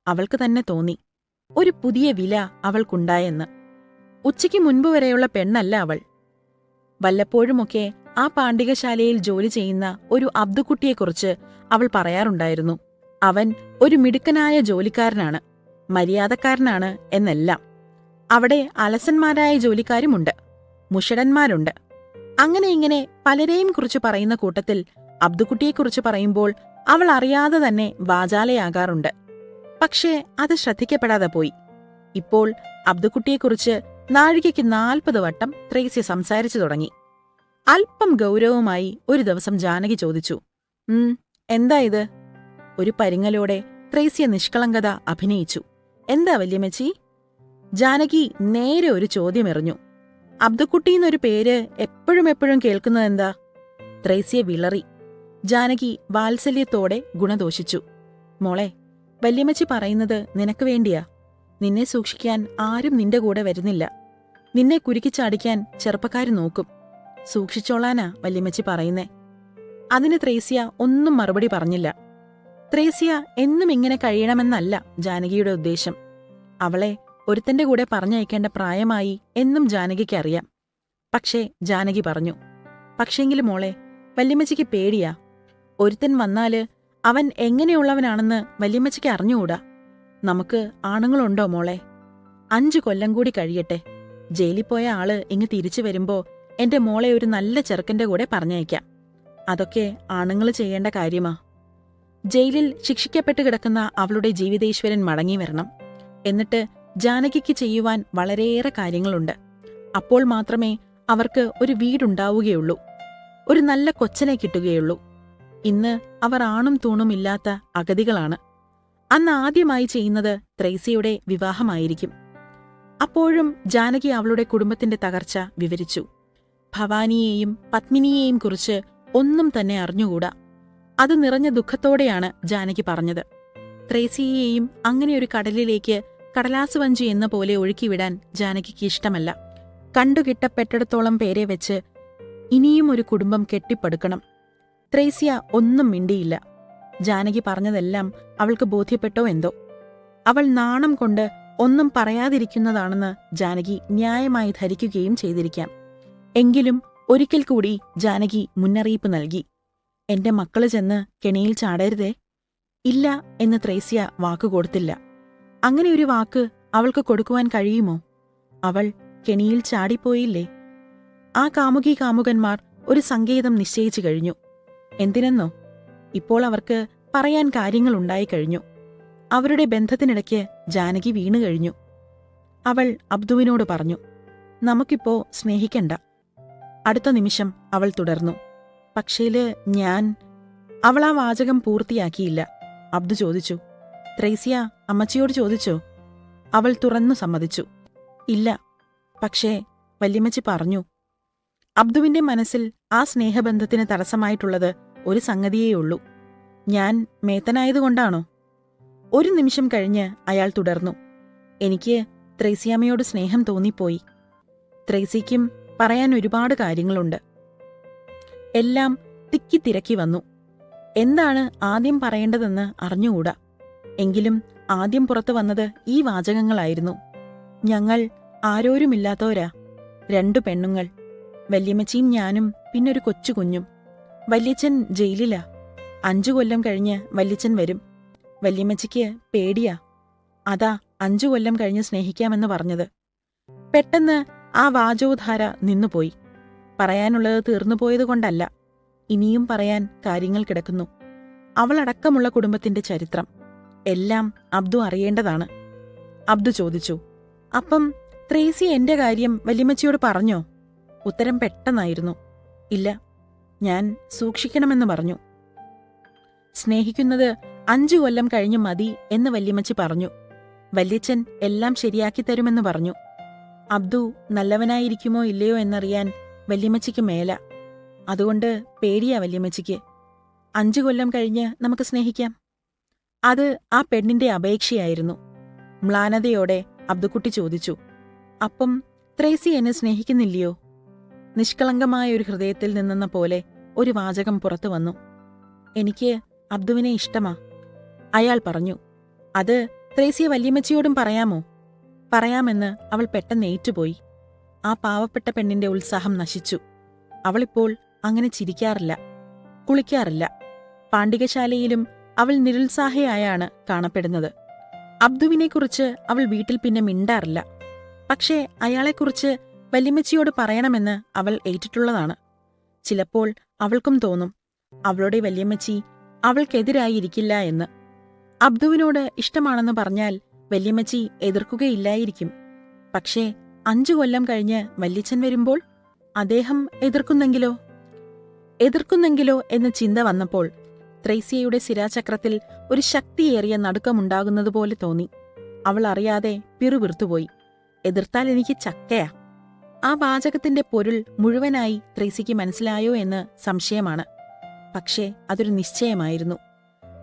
അവൾക്ക് തന്നെ തോന്നി ഒരു പുതിയ വില അവൾക്കുണ്ടായെന്ന്. ഉച്ചയ്ക്ക് മുൻപ് വരെയുള്ള പെണ്ണല്ല അവൾ. വല്ലപ്പോഴുമൊക്കെ ആ പാണ്ഡികശാലയിൽ ജോലി ചെയ്യുന്ന ഒരു അബ്ദുക്കുട്ടിയെക്കുറിച്ച് അവൾ പറയാറുണ്ടായിരുന്നു. അവൻ ഒരു മിടുക്കനായ ജോലിക്കാരനാണ്, മര്യാദക്കാരനാണ് എന്നെല്ലാം. അവിടെ അലസന്മാരായ ജോലിക്കാരുമുണ്ട്, മുഷടന്മാരുണ്ട്. അങ്ങനെ ഇങ്ങനെ പലരെയും കുറിച്ച് പറയുന്ന കൂട്ടത്തിൽ അബ്ദുക്കുട്ടിയെക്കുറിച്ച് പറയുമ്പോൾ അവൾ അറിയാതെ തന്നെ വാചാലയാകാറുണ്ട്. പക്ഷേ അത് ശ്രദ്ധിക്കപ്പെടാതെ പോയി. ഇപ്പോൾ അബ്ദുക്കുട്ടിയെക്കുറിച്ച് നാഴികയ്ക്ക് 40 വട്ടം ത്രേസ്യ സംസാരിച്ചു തുടങ്ങി. അല്പം ഗൗരവമായി ഒരു ദിവസം ജാനകി ചോദിച്ചു, എന്താ ഇത്? ഒരു പരിങ്ങലോടെ ത്രേസ്യ നിഷ്കളങ്കത അഭിനയിച്ചു. എന്താ വല്യമ്മച്ചി? ജാനകി നേരെ ഒരു ചോദ്യമെറിഞ്ഞു. അബ്ദുക്കുട്ടിന്നൊരു പേര് എപ്പോഴും കേൾക്കുന്നതെന്താ? ത്രേസ്യ വിളറി. ജാനകി വാത്സല്യത്തോടെ ഗുണദോഷിച്ചു. മോളെ, വല്യമ്മച്ചി പറയുന്നത് നിനക്ക് വേണ്ടിയാ. നിന്നെ സൂക്ഷിക്കാൻ ആരും നിന്റെ കൂടെ വരുന്നില്ല. നിന്നെ കുരുക്കിച്ചാടിക്കാൻ ചെറുപ്പക്കാര് നോക്കും. സൂക്ഷിച്ചോളാനാ വല്യമ്മച്ചി പറയുന്നേ. അതിന് ത്രേസ്യ ഒന്നും മറുപടി പറഞ്ഞില്ല. ത്രേസ്യ എന്നും ഇങ്ങനെ കഴിയണമെന്നല്ല ജാനകിയുടെ ഉദ്ദേശം. അവളെ ഒരുത്തന്റെ കൂടെ പറഞ്ഞയക്കേണ്ട പ്രായമായി എന്നും ജാനകിക്കറിയാം. പക്ഷേ ജാനകി പറഞ്ഞു, പക്ഷേങ്കിലും മോളെ, വല്യമ്മച്ചിക്ക് പേടിയാ. ഒരുത്തൻ വന്നാല് അവൻ എങ്ങനെയുള്ളവനാണെന്ന് വല്യമ്മച്ചിക്ക് അറിഞ്ഞുകൂടാ. നമുക്ക് ആണുങ്ങളുണ്ടോ മോളെ? 5 കൊല്ലം കൂടി കഴിയട്ടെ. ജയിലിൽ പോയ ആള് ഇങ്ങ് തിരിച്ചു വരുമ്പോ എന്റെ മോളെ ഒരു നല്ല ചെറുക്കന്റെ കൂടെ പറഞ്ഞയക്കാം. അതൊക്കെ ആണുങ്ങൾ ചെയ്യേണ്ട കാര്യമാ. ജയിലിൽ ശിക്ഷിക്കപ്പെട്ട് കിടക്കുന്ന അവളുടെ ജീവിതേശ്വരൻ മടങ്ങി വരണം. എന്നിട്ട് ജാനകിക്ക് ചെയ്യുവാൻ വളരെയേറെ കാര്യങ്ങളുണ്ട്. അപ്പോൾ മാത്രമേ അവർക്ക് ഒരു വീടുണ്ടാവുകയുള്ളൂ, ഒരു നല്ല കൊച്ചനെ കിട്ടുകയുള്ളൂ. ഇന്ന് അവർ ആണും തൂണും ഇല്ലാത്ത അഗതികളാണ്. അന്ന് ആദ്യമായി ചെയ്യുന്നത് ത്രേസ്യയുടെ വിവാഹമായിരിക്കും. അപ്പോഴും ജാനകി അവളുടെ കുടുംബത്തിന്റെ തകർച്ച വിവരിച്ചു. ഭവാനിയെയും പത്മിനിയെയും കുറിച്ച് ഒന്നും തന്നെ അറിഞ്ഞുകൂടാ. അത് നിറഞ്ഞ ദുഃഖത്തോടെയാണ് ജാനകി പറഞ്ഞത്. ത്രേസ്യയെയും അങ്ങനെയൊരു കടലിലേക്ക് കടലാസ് വഞ്ചി എന്ന പോലെ ഒഴുക്കിവിടാൻ ജാനകിക്ക് ഇഷ്ടമല്ല. കണ്ടുകിട്ടപ്പെട്ടിടത്തോളം പേരെ വെച്ച് ഇനിയും ഒരു കുടുംബം കെട്ടിപ്പടുക്കണം. ത്രേസ്യ ഒന്നും മിണ്ടിയില്ല. ജാനകി പറഞ്ഞതെല്ലാം അവൾക്ക് ബോധ്യപ്പെട്ടോ എന്തോ. അവൾ നാണം കൊണ്ട് ഒന്നും പറയാതിരിക്കുന്നതാണെന്ന് ജാനകി ന്യായമായി ധരിക്കുകയും ചെയ്തിരിക്കാം. എങ്കിലും ഒരിക്കൽ കൂടി ജാനകി മുന്നറിയിപ്പ് നൽകി. എന്റെ മക്കള് ചെന്ന് കെണിയിൽ ചാടരുതേ. ഇല്ല എന്ന് ത്രേസ്യ വാക്കുകൊടുത്തില്ല. അങ്ങനെയൊരു വാക്ക് അവൾക്ക് കൊടുക്കുവാൻ കഴിയുമോ? അവൾ കെണിയിൽ ചാടിപ്പോയില്ലേ? ആ കാമുകി കാമുകന്മാർ ഒരു സങ്കേതം നിശ്ചയിച്ചു കഴിഞ്ഞു. എന്തിനെന്നോ? ഇപ്പോൾ അവർക്ക് പറയാൻ കാര്യങ്ങളുണ്ടായിക്കഴിഞ്ഞു. അവരുടെ ബന്ധത്തിനിടയ്ക്ക് ജാനകി വീണുകഴിഞ്ഞു. അവൾ അബ്ദുവിനോട് പറഞ്ഞു, നമുക്കിപ്പോ സ്നേഹിക്കണ്ട. അടുത്ത നിമിഷം അവൾ തുടർന്നു, പക്ഷേല് ഞാൻ... അവൾ ആ വാചകം പൂർത്തിയാക്കിയില്ല. അബ്ദു ചോദിച്ചു, ത്രേസ്യ അമ്മച്ചിയോട് ചോദിച്ചോ? അവൾ തുറന്നു സമ്മതിച്ചു, ഇല്ല, പക്ഷേ വല്യമ്മച്ചി പറഞ്ഞു. അബ്ദുവിന്റെ മനസ്സിൽ ആ സ്നേഹബന്ധത്തിന് തടസ്സമായിട്ടുള്ളത് ഒരു സംഗതിയേയുള്ളൂ. ഞാൻ മേത്തനായതുകൊണ്ടാണോ? ഒരു നിമിഷം കഴിഞ്ഞ് അയാൾ തുടർന്നു, എനിക്ക് ത്രേസ്യാമ്മയോട് സ്നേഹം തോന്നിപ്പോയി. ത്രേസ്യയ്ക്കും പറയാൻ ഒരുപാട് കാര്യങ്ങളുണ്ട്. എല്ലാം തിക്കിത്തിരക്കി വന്നു. എന്താണ് ആദ്യം പറയേണ്ടതെന്ന് അറിഞ്ഞുകൂടാ. എങ്കിലും ആദ്യം പുറത്തു വന്നത് ഈ വാചകങ്ങളായിരുന്നു. ഞങ്ങൾ ആരോരുമില്ലാത്തവരാ, 2 പെണ്ണുങ്ങൾ, വല്യമ്മച്ചിയും ഞാനും പിന്നൊരു കൊച്ചു കുഞ്ഞും. വല്യച്ഛൻ ജയിലിലാ. 5 കൊല്ലം കഴിഞ്ഞ് വല്യച്ഛൻ വരും. വല്യമ്മച്ചിക്ക് പേടിയാ. അതാ 5 കൊല്ലം കഴിഞ്ഞ് സ്നേഹിക്കാമെന്ന് പറഞ്ഞത്. പെട്ടെന്ന് ആ വാചോദ്ധാര നിന്നുപോയി. പറയാനുള്ളത് തീർന്നുപോയതുകൊണ്ടല്ല, ഇനിയും പറയാൻ കാര്യങ്ങൾ കിടക്കുന്നു. അവളടക്കമുള്ള കുടുംബത്തിന്റെ ചരിത്രം എല്ലാം അബ്ദു അറിയേണ്ടതാണ്. അബ്ദു ചോദിച്ചു, അപ്പം ത്രേസ്യ എന്റെ കാര്യം വല്യമ്മച്ചിയോട് പറഞ്ഞോ? ഉത്തരം പെട്ടെന്നായിരുന്നു, ഇല്ല, ഞാൻ സൂക്ഷിക്കണമെന്ന് പറഞ്ഞു. സ്നേഹിക്കുന്നത് 5 കൊല്ലം കഴിഞ്ഞ് മതി എന്ന് വല്യമ്മച്ചി പറഞ്ഞു. വല്യച്ഛൻ എല്ലാം ശരിയാക്കി തരുമെന്ന് പറഞ്ഞു. അബ്ദു നല്ലവനായിരിക്കുമോ ഇല്ലയോ എന്നറിയാൻ വല്യമ്മച്ചിക്ക് മേല. അതുകൊണ്ട് പേടിയാ വല്യമ്മച്ചിക്ക്. 5 കൊല്ലം കഴിഞ്ഞ് നമുക്ക് സ്നേഹിക്കാം. അത് ആ പെണ്ണിന്റെ അപേക്ഷയായിരുന്നു. മ്ലാനതയോടെ അബ്ദുക്കുട്ടി ചോദിച്ചു. അപ്പം ത്രേസി എന്നെ സ്നേഹിക്കുന്നില്ലയോ? നിഷ്കളങ്കമായ ഒരു ഹൃദയത്തിൽ നിന്നെന്ന പോലെ ഒരു വാചകം പുറത്തു വന്നു. എനിക്ക് അബ്ദുവിനെ ഇഷ്ടമാ, അയാൾ പറഞ്ഞു. അത് ത്രേസിയെ വല്യമ്മച്ചിയോടും പറയാമോ? പറയാമെന്ന് അവൾ പെട്ടെന്ന് ഏറ്റുപോയി. ആ പാവപ്പെട്ട പെണ്ണിന്റെ ഉത്സാഹം നശിച്ചു. അവളിപ്പോൾ അങ്ങനെ ചിരിക്കാറില്ല, കുളിക്കാറില്ല. പാണ്ഡികശാലയിലും അവൾ നിരുത്സാഹയായാണ് കാണപ്പെടുന്നത്. അബ്ദുവിനെക്കുറിച്ച് അവൾ വീട്ടിൽ പിന്നെ മിണ്ടാറില്ല. പക്ഷേ അയാളെക്കുറിച്ച് വല്യമ്മച്ചിയോട് പറയണമെന്ന് അവൾ ഏറ്റിട്ടുള്ളതാണ്. ചിലപ്പോൾ അവൾക്കും തോന്നും അവളുടെ വല്യമ്മച്ചി അവൾക്കെതിരായിരിക്കില്ല എന്ന്. അബ്ദുവിനോട് ഇഷ്ടമാണെന്ന് പറഞ്ഞാൽ വല്യമ്മച്ചി എതിർക്കുകയില്ലായിരിക്കും. പക്ഷേ 5 കൊല്ലം കഴിഞ്ഞ് വല്യച്ഛൻ വരുമ്പോൾ അദ്ദേഹം എതിർക്കുന്നെങ്കിലോ എന്ന ചിന്ത വന്നപ്പോൾ ത്രേസ്യയുടെ ശിരാചക്രത്തിൽ ഒരു ശക്തിയേറിയ നടുക്കമുണ്ടാകുന്നതുപോലെ തോന്നി. അവൾ അറിയാതെ പിറുപിറുത്തുപോയി. എതിർത്താൽ എനിക്ക് ചക്കയാ. ആ വാചകത്തിന്റെ പൊരുൾ മുഴുവനായി ത്രേസ്യയ്ക്ക് മനസ്സിലായോ എന്ന് സംശയമാണ്. പക്ഷേ അതൊരു നിശ്ചയമായിരുന്നു.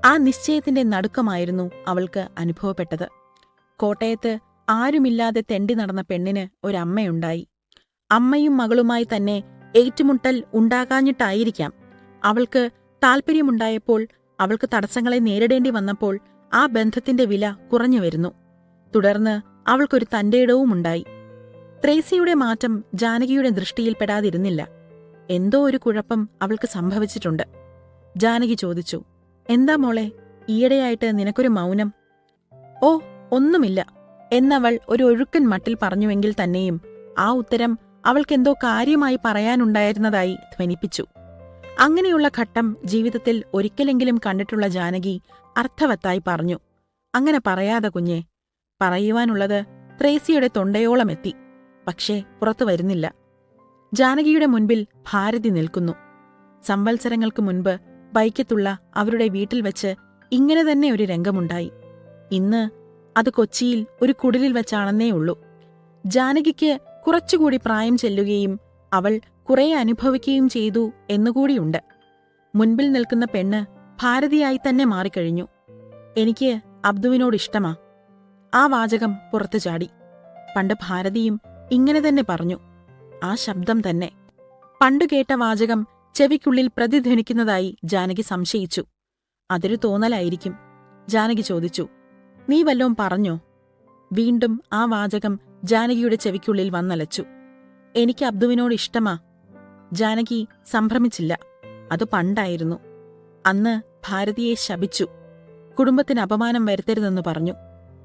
ആ നിശ്ചയത്തിന്റെ നടുക്കമായിരുന്നു അവൾക്ക് അനുഭവപ്പെട്ടത്. കോട്ടയത്ത് ആരുമില്ലാതെ തെണ്ടി നടന്ന പെണ്ണിന് ഒരമ്മയുണ്ടായി. അമ്മയും മകളുമായി തന്നെ ഏറ്റുമുട്ടൽ ഉണ്ടാകാഞ്ഞിട്ടായിരിക്കാം അവൾക്ക് താൽപ്പര്യമുണ്ടായപ്പോൾ, അവൾക്ക് തടസ്സങ്ങളെ നേരിടേണ്ടി വന്നപ്പോൾ ആ ബന്ധത്തിന്റെ വില കുറഞ്ഞു വരുന്നു. തുടർന്ന് അവൾക്കൊരു തന്റേടവുമുണ്ടായി. ത്രേസ്യയുടെ മാറ്റം ജാനകിയുടെ ദൃഷ്ടിയിൽപ്പെടാതിരുന്നില്ല. എന്തോ ഒരു കുഴപ്പം അവൾക്ക് സംഭവിച്ചിട്ടുണ്ട്. ജാനകി ചോദിച്ചു, എന്താ മോളെ, ഈയിടെയായിട്ട് നിനക്കൊരു മൗനം? ഓ, ഒന്നുമില്ല എന്നവൾ ഒരു ഒഴുക്കൻ മട്ടിൽ പറഞ്ഞുവെങ്കിൽ തന്നെയും ആ ഉത്തരം അവൾക്കെന്തോ കാര്യമായി പറയാനുണ്ടായിരുന്നതായി ധ്വനിപ്പിച്ചു. അങ്ങനെയുള്ള ഘട്ടം ജീവിതത്തിൽ ഒരിക്കലെങ്കിലും കണ്ടിട്ടുള്ള ജാനകി അർത്ഥവത്തായി പറഞ്ഞു, അങ്ങനെ പറയാതെ കുഞ്ഞേ. പറയുവാനുള്ളത് ത്രേസ്യയുടെ തൊണ്ടയോളമെത്തി. പക്ഷേ പുറത്തു വരുന്നില്ല. ജാനകിയുടെ മുൻപിൽ ഭാരതി നിൽക്കുന്നു. സംവത്സരങ്ങൾക്ക് മുൻപ് ബൈക്കത്തുള്ള അവരുടെ വീട്ടിൽ വെച്ച് ഇങ്ങനെ തന്നെ ഒരു രംഗമുണ്ടായി. ഇന്ന് അത് കൊച്ചിയിൽ ഒരു കുടിലിൽ വെച്ചാണെന്നേ ഉള്ളൂ. ജാനകിക്ക് കുറച്ചുകൂടി പ്രായം ചെല്ലുകയും അവൾ കുറെ അനുഭവിക്കുകയും ചെയ്തു എന്നുകൂടിയുണ്ട്. മുൻപിൽ നിൽക്കുന്ന പെണ്ണ് ഭാരതിയായി തന്നെ മാറിക്കഴിഞ്ഞു. എനിക്ക് അബ്ദുവിനോടിഷ്ടമാ. ആ വാചകം പുറത്തു ചാടി. പണ്ട് ഭാരതിയും ഇങ്ങനെ തന്നെ പറഞ്ഞു. ആ ശബ്ദം തന്നെ. പണ്ടു കേട്ട വാചകം ചെവിക്കുള്ളിൽ പ്രതിധ്വനിക്കുന്നതായി ജാനകി സംശയിച്ചു. അതൊരു തോന്നലായിരിക്കും. ജാനകി ചോദിച്ചു, നീ വല്ലോം പറഞ്ഞോ? വീണ്ടും ആ വാചകം ജാനകിയുടെ ചെവിക്കുള്ളിൽ വന്നലച്ചു. എനിക്ക് അബ്ദുവിനോട് ഇഷ്ടമാ. ജാനകി സംഭ്രമിച്ചില്ല. അത് പണ്ടായിരുന്നു. അന്ന് ഭാരതിയെ ശപിച്ചു. കുടുംബത്തിന് അപമാനം വരുത്തരുതെന്ന് പറഞ്ഞു.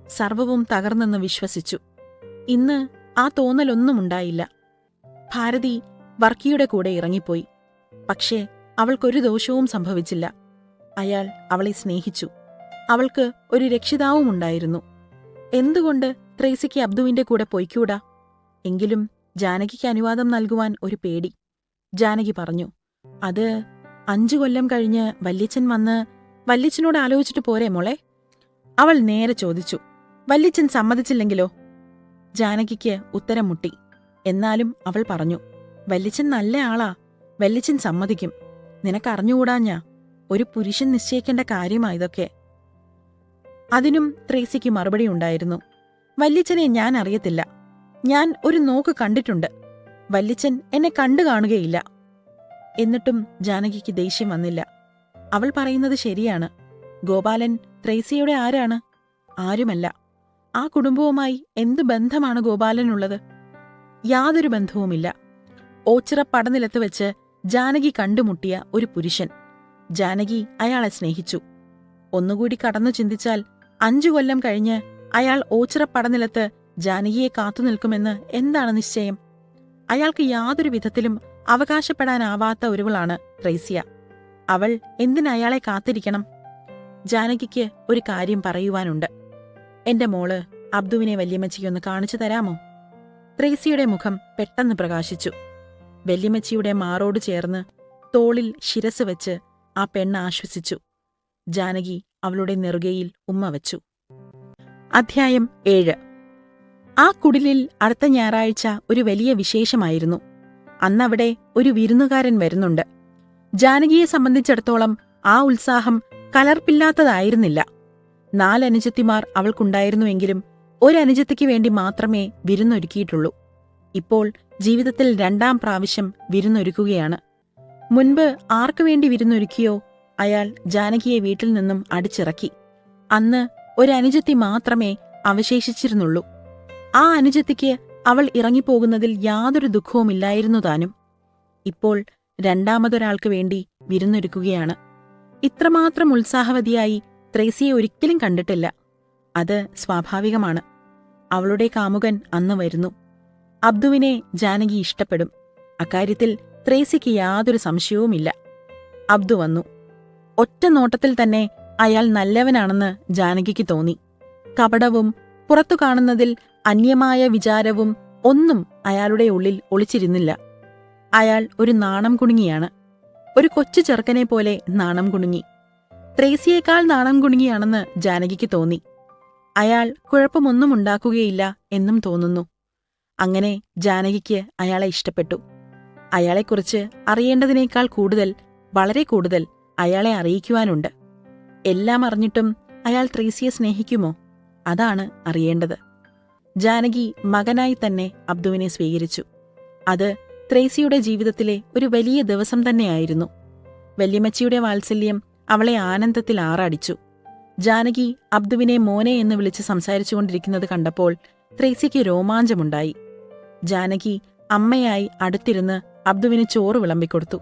സർവവും തകർന്നെന്ന് വിശ്വസിച്ചു. ഇന്ന് ആ തോന്നലൊന്നുമുണ്ടായില്ല. ഭാരതി വർക്കിയുടെ കൂടെ ഇറങ്ങിപ്പോയി. പക്ഷേ അവൾക്കൊരു ദോഷവും സംഭവിച്ചില്ല. അയാൾ അവളെ സ്നേഹിച്ചു. അവൾക്ക് ഒരു രക്ഷിതാവുമുണ്ടായിരുന്നു. എന്തുകൊണ്ട് ത്രേസ്യയ്ക്ക് അബ്ദുവിന്റെ കൂടെ പൊയ്ക്കൂടാ? എങ്കിലും ജാനകിക്ക് അനുവാദം നൽകുവാൻ ഒരു പേടി. ജാനകി പറഞ്ഞു, അത് 5 കൊല്ലം കഴിഞ്ഞ് വല്യച്ഛൻ വന്ന് വല്യച്ഛനോട് ആലോചിച്ചിട്ട് പോരെ മോളെ? അവൾ നേരെ ചോദിച്ചു. വല്യച്ഛൻ സമ്മതിച്ചില്ലെങ്കിലോ? ജാനകിക്ക് ഉത്തരം മുട്ടി. എന്നാലും അവൾ പറഞ്ഞു, വല്യച്ഛൻ നല്ല ആളാ. വല്യച്ഛൻ സമ്മതിക്കും. നിനക്കറിഞ്ഞുകൂടാഞ്ഞാ? ഒരു പുരുഷൻ നിശ്ചയിക്കേണ്ട കാര്യമാ ഇതൊക്കെ. അതിനും ത്രേസ്യയ്ക്ക് മറുപടി ഉണ്ടായിരുന്നു. വല്യച്ഛനെ ഞാൻ അറിയത്തില്ല. ഞാൻ ഒരു നോക്ക് കണ്ടിട്ടുണ്ട്. വല്യച്ഛൻ എന്നെ കണ്ടു കാണുകയില്ല. എന്നിട്ടും ജാനകിക്ക് ദേഷ്യം വന്നില്ല. അവൾ പറയുന്നത് ശരിയാണ്. ഗോപാലൻ ത്രേസ്യയുടെ ആരാണ്? ആരുമല്ല. ആ കുടുംബവുമായി എന്ത് ബന്ധമാണ് ഗോപാലനുള്ളത്? യാതൊരു ബന്ധവുമില്ല. ഓച്ചിറ പടനിലത്ത് വെച്ച് ജാനകി കണ്ടുമുട്ടിയ ഒരു പുരുഷൻ. ജാനകി അയാളെ സ്നേഹിച്ചു. ഒന്നുകൂടി കടന്നു ചിന്തിച്ചാൽ 5 കൊല്ലം കഴിഞ്ഞ് അയാൾ ഓച്ചിറ പടനിലത്ത് ജാനകിയെ കാത്തുനിൽക്കുമെന്ന് എന്താണ് നിശ്ചയം? അയാൾക്ക് യാതൊരു വിധത്തിലും അവകാശപ്പെടാനാവാത്ത ഒരുവളാണ് ത്രേസ്യ. അവൾ എന്തിനയാളെ കാത്തിരിക്കണം? ജാനകിക്ക് ഒരു കാര്യം പറയുവാനുണ്ട്. എന്റെ മോള് അബ്ദുവിനെ വല്യമ്മച്ചിയൊന്ന് കാണിച്ചു തരാമോ? ത്രേസ്യയുടെ മുഖം പെട്ടെന്ന് പ്രകാശിച്ചു. വല്യമ്മച്ചിയുടെ മാറോട് ചേർന്ന് തോളിൽ ശിരസ് വെച്ച് ആ പെണ്ണ് ആശ്വസിച്ചു. ജാനകി അവളുടെ നെറുകയിൽ ഉമ്മ വച്ചു. അധ്യായം 7. ആ കുടിലിൽ അടുത്ത ഞായറാഴ്ച ഒരു വലിയ വിശേഷമായിരുന്നു. അന്നവിടെ ഒരു വിരുന്നുകാരൻ വരുന്നുണ്ട്. ജാനകിയെ സംബന്ധിച്ചിടത്തോളം ആ ഉത്സാഹം കലർപ്പില്ലാത്തതായിരുന്നില്ല. 4 അനുജത്തിമാർ അവൾക്കുണ്ടായിരുന്നുവെങ്കിലും ഒരനുജത്തിക്ക് വേണ്ടി മാത്രമേ വിരുന്നൊരുക്കിയിട്ടുള്ളൂ. ഇപ്പോൾ ജീവിതത്തിൽ 2ാം പ്രാവശ്യം വിരുന്നൊരുക്കുകയാണ്. മുൻപ് ആർക്കുവേണ്ടി വിരുന്നൊരുക്കിയോ അയാൾ ജാനകിയെ വീട്ടിൽ നിന്നും അടിച്ചിറക്കി. അന്ന് ഒരനുജത്തി മാത്രമേ അവശേഷിച്ചിരുന്നുള്ളൂ. ആ അനുജത്തിക്ക് അവൾ ഇറങ്ങിപ്പോകുന്നതിൽ യാതൊരു ദുഃഖവുമില്ലായിരുന്നു താനും. ഇപ്പോൾ 2ാമതൊരാൾക്ക് വേണ്ടി വിരുന്നൊരുക്കുകയാണ്. ഇത്രമാത്രം ഉത്സാഹവതിയായി ത്രേസ്യയെ ഒരിക്കലും കണ്ടിട്ടില്ല. അത് സ്വാഭാവികമാണ്. അവളുടെ കാമുകൻ അന്ന് വരുന്നു. അബ്ദുവിനെ ജാനകി ഇഷ്ടപ്പെടും. അക്കാര്യത്തിൽ ത്രേസ്യയ്ക്ക് യാതൊരു സംശയവുമില്ല. അബ്ദു വന്നു. ഒറ്റ നോട്ടത്തിൽ തന്നെ അയാൾ നല്ലവനാണെന്ന് ജാനകിക്ക് തോന്നി. കപടവും പുറത്തു കാണുന്നതിൽ അന്യമായ വിചാരവും ഒന്നും അയാളുടെ ഉള്ളിൽ ഒളിച്ചിരുന്നില്ല. അയാൾ ഒരു നാണം കുണുങ്ങിയാണ്. ഒരു കൊച്ചു ചെറുക്കനെ പോലെ നാണം കുണുങ്ങി. ത്രേസ്യയേക്കാൾ നാണം കുണുങ്ങിയാണെന്ന് ജാനകിക്ക് തോന്നി. അയാൾ കുഴപ്പമൊന്നും ഉണ്ടാക്കുകയില്ല എന്നും തോന്നുന്നു. അങ്ങനെ ജാനകിക്ക് അയാളെ ഇഷ്ടപ്പെട്ടു. അയാളെക്കുറിച്ച് അറിയേണ്ടതിനേക്കാൾ കൂടുതൽ, വളരെ കൂടുതൽ അയാളെ അറിയിക്കുവാനുണ്ട്. എല്ലാം അറിഞ്ഞിട്ടും അയാൾ ത്രേസ്യയെ സ്നേഹിക്കുമോ? അതാണ് അറിയേണ്ടത്. ജാനകി മകനായി തന്നെ അബ്ദുവിനെ സ്വീകരിച്ചു. അത് ത്രേസ്യയുടെ ജീവിതത്തിലെ ഒരു വലിയ ദിവസം തന്നെയായിരുന്നു. വല്യമ്മച്ചിയുടെ വാത്സല്യം അവളെ ആനന്ദത്തിൽ ആറാടിച്ചു. ജാനകി അബ്ദുവിനെ മോനെ എന്ന് വിളിച്ച് സംസാരിച്ചുകൊണ്ടിരിക്കുന്നത് കണ്ടപ്പോൾ ത്രേസ്യയ്ക്ക് രോമാഞ്ചമുണ്ടായി. ജാനകി അമ്മയായി അടുത്തിരുന്ന് അബ്ദുവിന് ചോറ് വിളമ്പിക്കൊടുത്തു.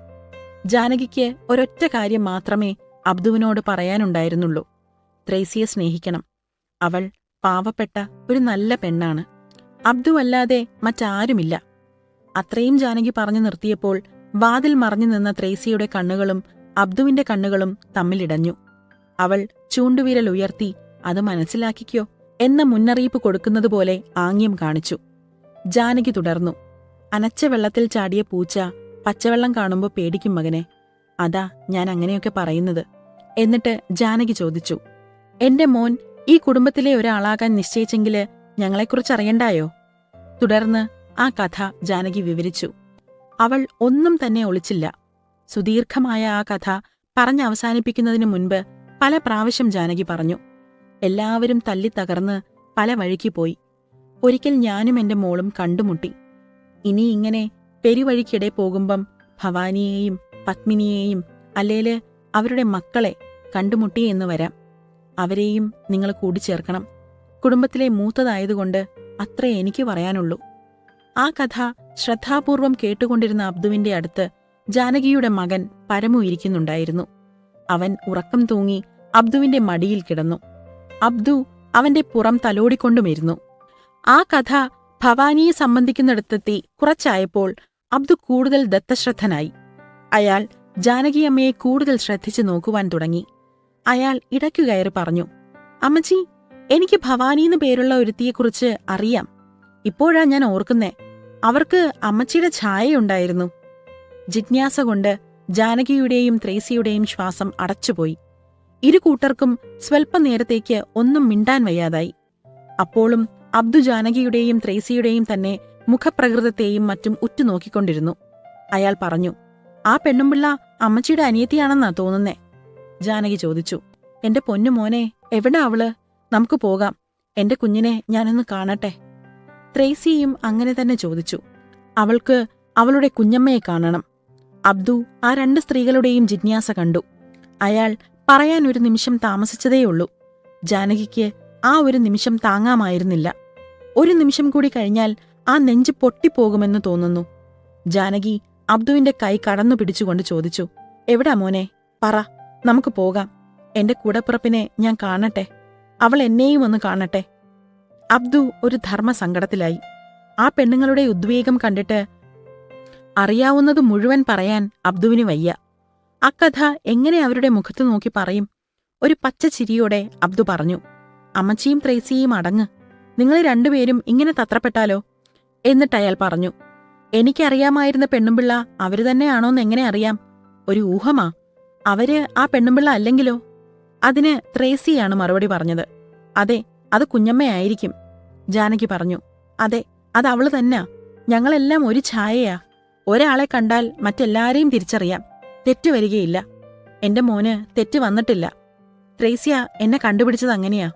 ജാനകിക്ക് ഒരൊറ്റ കാര്യം മാത്രമേ അബ്ദുവിനോട് പറയാനുണ്ടായിരുന്നുള്ളൂ: ത്രേസ്യയെ സ്നേഹിക്കണം. അവൾ പാവപ്പെട്ട ഒരു നല്ല പെണ്ണാണ്. അബ്ദുവല്ലാതെ മറ്റാരുമില്ല. അത്രയും ജാനകി പറഞ്ഞു നിർത്തിയപ്പോൾ വാതിൽ മറഞ്ഞു നിന്ന ത്രേസ്യയുടെ കണ്ണുകളും അബ്ദുവിന്റെ കണ്ണുകളും തമ്മിലിടഞ്ഞു. അവൾ ചൂണ്ടുവിരൽ ഉയർത്തി അത് മനസ്സിലാക്കിക്കോ എന്ന മുന്നറിയിപ്പ് കൊടുക്കുന്നതുപോലെ ആംഗ്യം കാണിച്ചു. ജാനകി തുടർന്നു: അനച്ച വെള്ളത്തിൽ ചാടിയ പൂച്ച പച്ചവെള്ളം കാണുമ്പോൾ പേടിക്കും മകനെ. അതാ ഞാൻ അങ്ങനെയൊക്കെ പറയുന്നത്. എന്നിട്ട് ജാനകി ചോദിച്ചു: എന്റെ മോൻ ഈ കുടുംബത്തിലെ ഒരാളാകാൻ നിശ്ചയിച്ചെങ്കില് ഞങ്ങളെക്കുറിച്ചറിയണ്ടായോ? തുടർന്ന് ആ കഥ ജാനകി വിവരിച്ചു. അവൾ ഒന്നും തന്നെ ഒളിച്ചില്ല. സുദീർഘമായ ആ കഥ പറഞ്ഞവസാനിപ്പിക്കുന്നതിനു മുൻപ് പല പ്രാവശ്യം ജാനകി പറഞ്ഞു. എല്ലാവരും തല്ലിത്തകർന്ന് പല വഴിക്ക് പോയി. ഒരിക്കൽ ഞാനും എന്റെ മോളും കണ്ടുമുട്ടി. ഇനി ഇങ്ങനെ പെരുവഴിക്കിടെ പോകുമ്പം ഭവാനിയെയും പത്മിനിയെയും അല്ലേല് അവരുടെ മക്കളെ കണ്ടുമുട്ടി എന്ന് വരാം. അവരെയും നിങ്ങൾ കൂടിച്ചേർക്കണം. കുടുംബത്തിലെ മൂത്തതായതുകൊണ്ട് അത്രേ എനിക്ക് പറയാനുള്ളൂ. ആ കഥ ശ്രദ്ധാപൂർവം കേട്ടുകൊണ്ടിരുന്ന അബ്ദുവിന്റെ അടുത്ത് ജാനകിയുടെ മകൻ പരമു ഇരിക്കുന്നുണ്ടായിരുന്നു. അവൻ ഉറക്കം തൂങ്ങി അബ്ദുവിന്റെ മടിയിൽ കിടന്നു. അബ്ദു അവന്റെ പുറം തലോടിക്കൊണ്ടുമിരുന്നു. ആ കഥ ഭവാനിയെ സംബന്ധിക്കുന്നിടത്തെത്തി കുറച്ചായപ്പോൾ അബ്ദു കൂടുതൽ ദത്തശ്രദ്ധനായി. അയാൾ ജാനകിയമ്മയെ കൂടുതൽ ശ്രദ്ധിച്ചു നോക്കുവാൻ തുടങ്ങി. അയാൾ ഇടയ്ക്കു കയറി പറഞ്ഞു: അമ്മച്ചി, എനിക്ക് ഭവാനിന്ന് പേരുള്ള ഒരുത്തിയെക്കുറിച്ച് അറിയാം. ഇപ്പോഴാ ഞാൻ ഓർക്കുന്നേ. അവർക്ക് അമ്മച്ചിയുടെ ഛായയുണ്ടായിരുന്നു. ജിജ്ഞാസ കൊണ്ട് ജാനകിയുടെയും ത്രേസ്യയുടെയും ശ്വാസം അടച്ചുപോയി. ഇരു കൂട്ടർക്കും സ്വൽപ്പനേരത്തേക്ക് ഒന്നും മിണ്ടാൻ വയ്യാതായി. അപ്പോഴും അബ്ദു ജാനകിയുടെയും ത്രേസ്യയുടെയും തന്നെ മുഖപ്രകൃതത്തെയും മറ്റും ഉറ്റുനോക്കിക്കൊണ്ടിരുന്നു. അയാൾ പറഞ്ഞു: ആ പെണ്ണുമ്പിള്ള അമ്മച്ചിയുടെ അനിയത്തിയാണെന്നാ തോന്നുന്നേ. ജാനകി ചോദിച്ചു: എന്റെ പൊന്നുമോനെ, എവിടാ അവള്? നമുക്ക് പോകാം. എന്റെ കുഞ്ഞിനെ ഞാനൊന്ന് കാണട്ടെ. ത്രേസ്യയും അങ്ങനെ തന്നെ ചോദിച്ചു. അവൾക്ക് അവളുടെ കുഞ്ഞമ്മയെ കാണണം. അബ്ദു ആ 2 സ്ത്രീകളുടെയും ജിജ്ഞാസ കണ്ടു. അയാൾ പറയാൻ ഒരു നിമിഷം താമസിച്ചതേയുള്ളൂ. ജാനകിക്ക് ആ ഒരു നിമിഷം താങ്ങാമായിരുന്നില്ല. ഒരു നിമിഷം കൂടി കഴിഞ്ഞാൽ ആ നെഞ്ച് പൊട്ടിപ്പോകുമെന്ന് തോന്നുന്നു. ജാനകി അബ്ദുവിന്റെ കൈ കടന്നു പിടിച്ചുകൊണ്ട് ചോദിച്ചു: എവിടാ മോനെ? പറ, നമുക്ക് പോകാം. എന്റെ കൂടപ്പിറപ്പിനെ ഞാൻ കാണട്ടെ. അവൾ എന്നെയും ഒന്ന് കാണട്ടെ. അബ്ദു ഒരു ധർമ്മസങ്കടത്തിലായി. ആ പെണ്ണുങ്ങളുടെ ഉദ്വേഗം കണ്ടിട്ട് അറിയാവുന്നത് മുഴുവൻ പറയാൻ അബ്ദുവിന് വയ്യ. അക്കഥ എങ്ങനെ അവരുടെ മുഖത്തു നോക്കി പറയും? ഒരു പച്ച ചിരിയോടെ അബ്ദു പറഞ്ഞു: അമ്മച്ചിയും ത്രേസ്യയും അടങ്ങ്. നിങ്ങൾ 2 പേരും ഇങ്ങനെ തത്രപ്പെട്ടാലോ? എന്നിട്ടയാൾ പറഞ്ഞു: എനിക്കറിയാമായിരുന്ന പെണ്ണുമ്പിള്ള അവര് തന്നെയാണോന്ന് എങ്ങനെ അറിയാം? ഒരു ഊഹമാ. അവര് ആ പെണ്ണുമ്പിള്ള അല്ലെങ്കിലോ? അതിന് ത്രേസ്യയാണ് മറുപടി പറഞ്ഞത്. അതെ, അത് കുഞ്ഞമ്മയായിരിക്കും. ജാനകി പറഞ്ഞു: അതെ, അതവള് തന്നാ. ഞങ്ങളെല്ലാം ഒരു ഛായയാ. ഒരാളെ കണ്ടാൽ മറ്റെല്ലാരെയും തിരിച്ചറിയാം. തെറ്റ് വരികയില്ല. എന്റെ മോന് തെറ്റ് വന്നിട്ടില്ല. ത്രേസ്യ എന്നെ കണ്ടുപിടിച്ചത് അങ്ങനെയാ.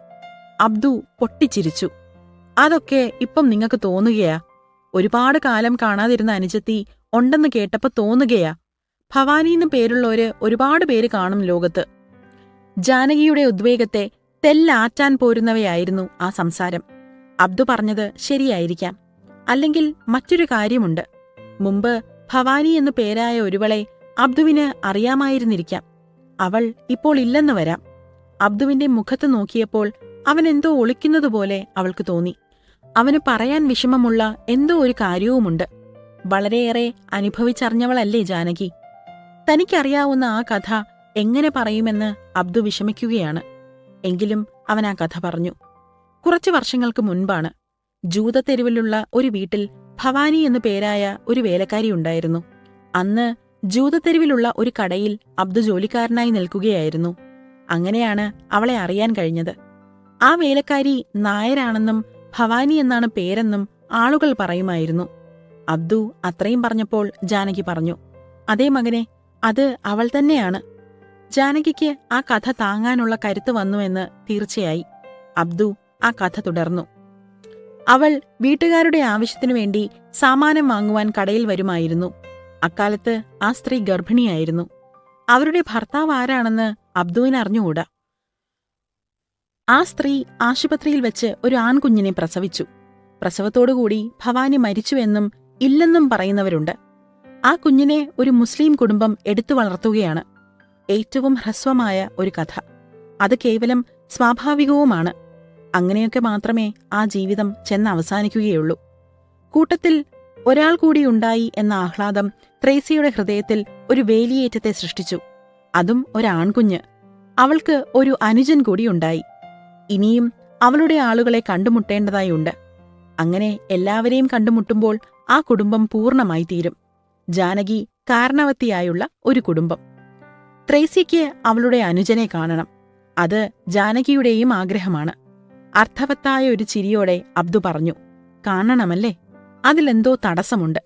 അബ്ദു പൊട്ടിച്ചിരിച്ചു. അതൊക്കെ ഇപ്പം നിങ്ങൾക്ക് തോന്നുകയാ? ഒരുപാട് കാലം കാണാതിരുന്ന അനുജത്തി ഉണ്ടെന്ന് കേട്ടപ്പോ തോന്നുകയാ? ഭവാനിന്ന് പേരുള്ളോര് ഒരുപാട് പേര് കാണും ലോകത്ത്. ജാനകിയുടെ ഉദ്വേഗത്തെ തെല്ലാറ്റാൻ പോരുന്നവയായിരുന്നു ആ സംസാരം. അബ്ദു പറഞ്ഞത് ശരിയായിരിക്കാം. അല്ലെങ്കിൽ മറ്റൊരു കാര്യമുണ്ട്. മുമ്പ് ഭവാനി എന്നു പേരായ ഒരുവളെ അബ്ദുവിന് അറിയാമായിരുന്നിരിക്കാം. അവൾ ഇപ്പോൾ ഇല്ലെന്ന് വരാം. അബ്ദുവിന്റെ മുഖത്ത് നോക്കിയപ്പോൾ അവനെന്തോ ഒളിക്കുന്നതുപോലെ അവൾക്ക് തോന്നി. അവന് പറയാൻ വിഷമമുള്ള എന്തോ ഒരു കാര്യവുമുണ്ട്. വളരെയേറെ അനുഭവിച്ചറിഞ്ഞവളല്ലേ ജാനകി. തനിക്കറിയാവുന്ന ആ കഥ എങ്ങനെ പറയുമെന്ന് അബ്ദു വിഷമിക്കുകയാണ്. എങ്കിലും അവൻ ആ കഥ പറഞ്ഞു. കുറച്ചു വർഷങ്ങൾക്ക് മുൻപാണ്. ജൂതത്തെരുവിലുള്ള ഒരു വീട്ടിൽ ഭവാനി എന്നു പേരായ ഒരു വേലക്കാരി ഉണ്ടായിരുന്നു. അന്ന് ജൂതത്തെരുവിലുള്ള ഒരു കടയിൽ അബ്ദു ജോലിക്കാരനായി നിൽക്കുകയായിരുന്നു. അങ്ങനെയാണ് അവളെ അറിയാൻ കഴിഞ്ഞത്. ആ വേലക്കാരി നായരാണെന്നും ഭവാനി എന്നാണ് പേരെന്നും ആളുകൾ പറയുമായിരുന്നു. അബ്ദു അത്രയും പറഞ്ഞപ്പോൾ ജാനകി പറഞ്ഞു, അതേ മകനെ, അത് അവൾ തന്നെയാണ്. ജാനകിക്ക് ആ കഥ താങ്ങാനുള്ള കരുത്ത് വന്നുവെന്ന് തീർച്ചയായി. അബ്ദു ആ കഥ തുടർന്നു. അവൾ വീട്ടുകാരുടെ ആവശ്യത്തിനു വേണ്ടി സാമാനം വാങ്ങുവാൻ കടയിൽ വരുമായിരുന്നു. അക്കാലത്ത് ആ സ്ത്രീ ഗർഭിണിയായിരുന്നു. അവരുടെ ഭർത്താവ് ആരാണെന്ന് അബ്ദുവിന് അറിഞ്ഞുകൂടാ. ആ സ്ത്രീ ആശുപത്രിയിൽ വെച്ച് ഒരു ആൺകുഞ്ഞിനെ പ്രസവിച്ചു. പ്രസവത്തോടുകൂടി ഭവാനി മരിച്ചുവെന്നും ഇല്ലെന്നും പറയുന്നവരുണ്ട്. ആ കുഞ്ഞിനെ ഒരു മുസ്ലിം കുടുംബം എടുത്തു വളർത്തുകയാണ്. ഏറ്റവും ഹ്രസ്വമായ ഒരു കഥ. അത് കേവലം സ്വാഭാവികവുമാണ്. അങ്ങനെയൊക്കെ മാത്രമേ ആ ജീവിതം ചെന്നവസാനിക്കുകയുള്ളൂ. കൂട്ടത്തിൽ ഒരാൾ കൂടിയുണ്ടായി എന്ന ആഹ്ലാദം ത്രേസ്യയുടെ ഹൃദയത്തിൽ ഒരു വേലിയേറ്റത്തെ സൃഷ്ടിച്ചു. അതും ഒരാൺകുഞ്ഞ്. അവൾക്ക് ഒരു അനുജൻ കൂടിയുണ്ടായി. ഇനിയും അവളുടെ ആളുകളെ കണ്ടുമുട്ടേണ്ടതായുണ്ട്. അങ്ങനെ എല്ലാവരെയും കണ്ടുമുട്ടുമ്പോൾ ആ കുടുംബം പൂർണ്ണമായി തീരും. ജാനകി കാരണവത്തിയായുള്ള ഒരു കുടുംബം. ത്രേസ്യയ്ക്ക് അവളുടെ അനുജനെ കാണണം. അത് ജാനകിയുടെയും ആഗ്രഹമാണ്. അർത്ഥവത്തായ ഒരു ചിരിയോടെ അബ്ദു പറഞ്ഞു, കാണണമല്ലേ? അതിലെന്തോ തടസ്സമുണ്ട്.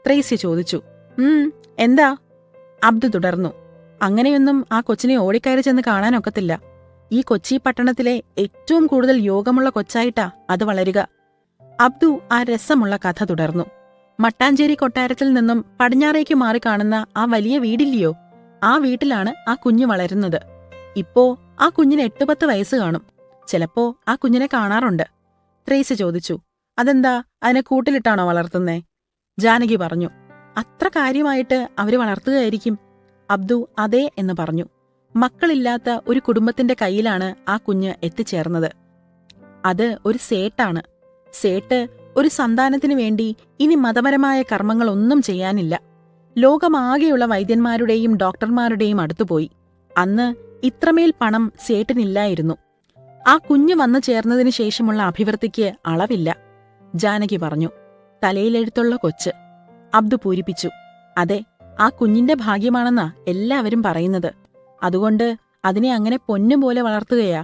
ത്രേസ്യ ചോദിച്ചു. എന്താ? അബ്ദു തുടർന്നു. അങ്ങനെയൊന്നും ആ കൊച്ചിനെ ഓടിക്കയറി ചെന്ന് കാണാനൊക്കത്തില്ല. ഈ കൊച്ചി പട്ടണത്തിലെ ഏറ്റവും കൂടുതൽ യോഗമുള്ള കൊച്ചായിട്ടാ അത് വളരുക. അബ്ദു ആ രസമുള്ള കഥ തുടർന്നു. മട്ടാഞ്ചേരി കൊട്ടാരത്തിൽ നിന്നും പടിഞ്ഞാറേക്ക് മാറി കാണുന്ന ആ വലിയ വീടില്ലയോ, ആ വീട്ടിലാണ് ആ കുഞ്ഞ് വളരുന്നത്. ഇപ്പോ ആ കുഞ്ഞിന് 8-10 വയസ്സ് കാണും. ചിലപ്പോ ആ കുഞ്ഞിനെ കാണാറുണ്ട്. ത്രേസ്യ ചോദിച്ചു, അതെന്താ, അതിനെ കൂട്ടിലിട്ടാണോ വളർത്തുന്നേ? ജാനകി പറഞ്ഞു, അത്ര കാര്യമായിട്ട് അവര് വളർത്തുകയായിരിക്കും. അബ്ദു അതേ എന്ന് പറഞ്ഞു. മക്കളില്ലാത്ത ഒരു കുടുംബത്തിന്റെ കയ്യിലാണ് ആ കുഞ്ഞ് എത്തിച്ചേർന്നത്. അത് ഒരു സേട്ടാണ്. സേട്ട് ഒരു സന്താനത്തിനു വേണ്ടി ഇനി മതപരമായ കർമ്മങ്ങളൊന്നും ചെയ്യാനില്ല. ലോകമാകെയുള്ള വൈദ്യന്മാരുടെയും ഡോക്ടർമാരുടെയും അടുത്തുപോയി. അന്ന് ഇത്രമേൽ പണം സേട്ടിനില്ലായിരുന്നു. ആ കുഞ്ഞ് വന്നു ചേർന്നതിനു ശേഷമുള്ള അഭിവൃദ്ധിക്ക് അളവില്ല. ജാനകി പറഞ്ഞു. തലയിലെഴുത്തുള്ള കൊച്ച്. അബ്ദു പൂരിപ്പിച്ചു. അതെ, ആ കുഞ്ഞിന്റെ ഭാഗ്യമാണെന്നാ എല്ലാവരും പറയുന്നത്. അതുകൊണ്ട് അതിനെ അങ്ങനെ പൊന്നുപോലെ വളർത്തുകയാ.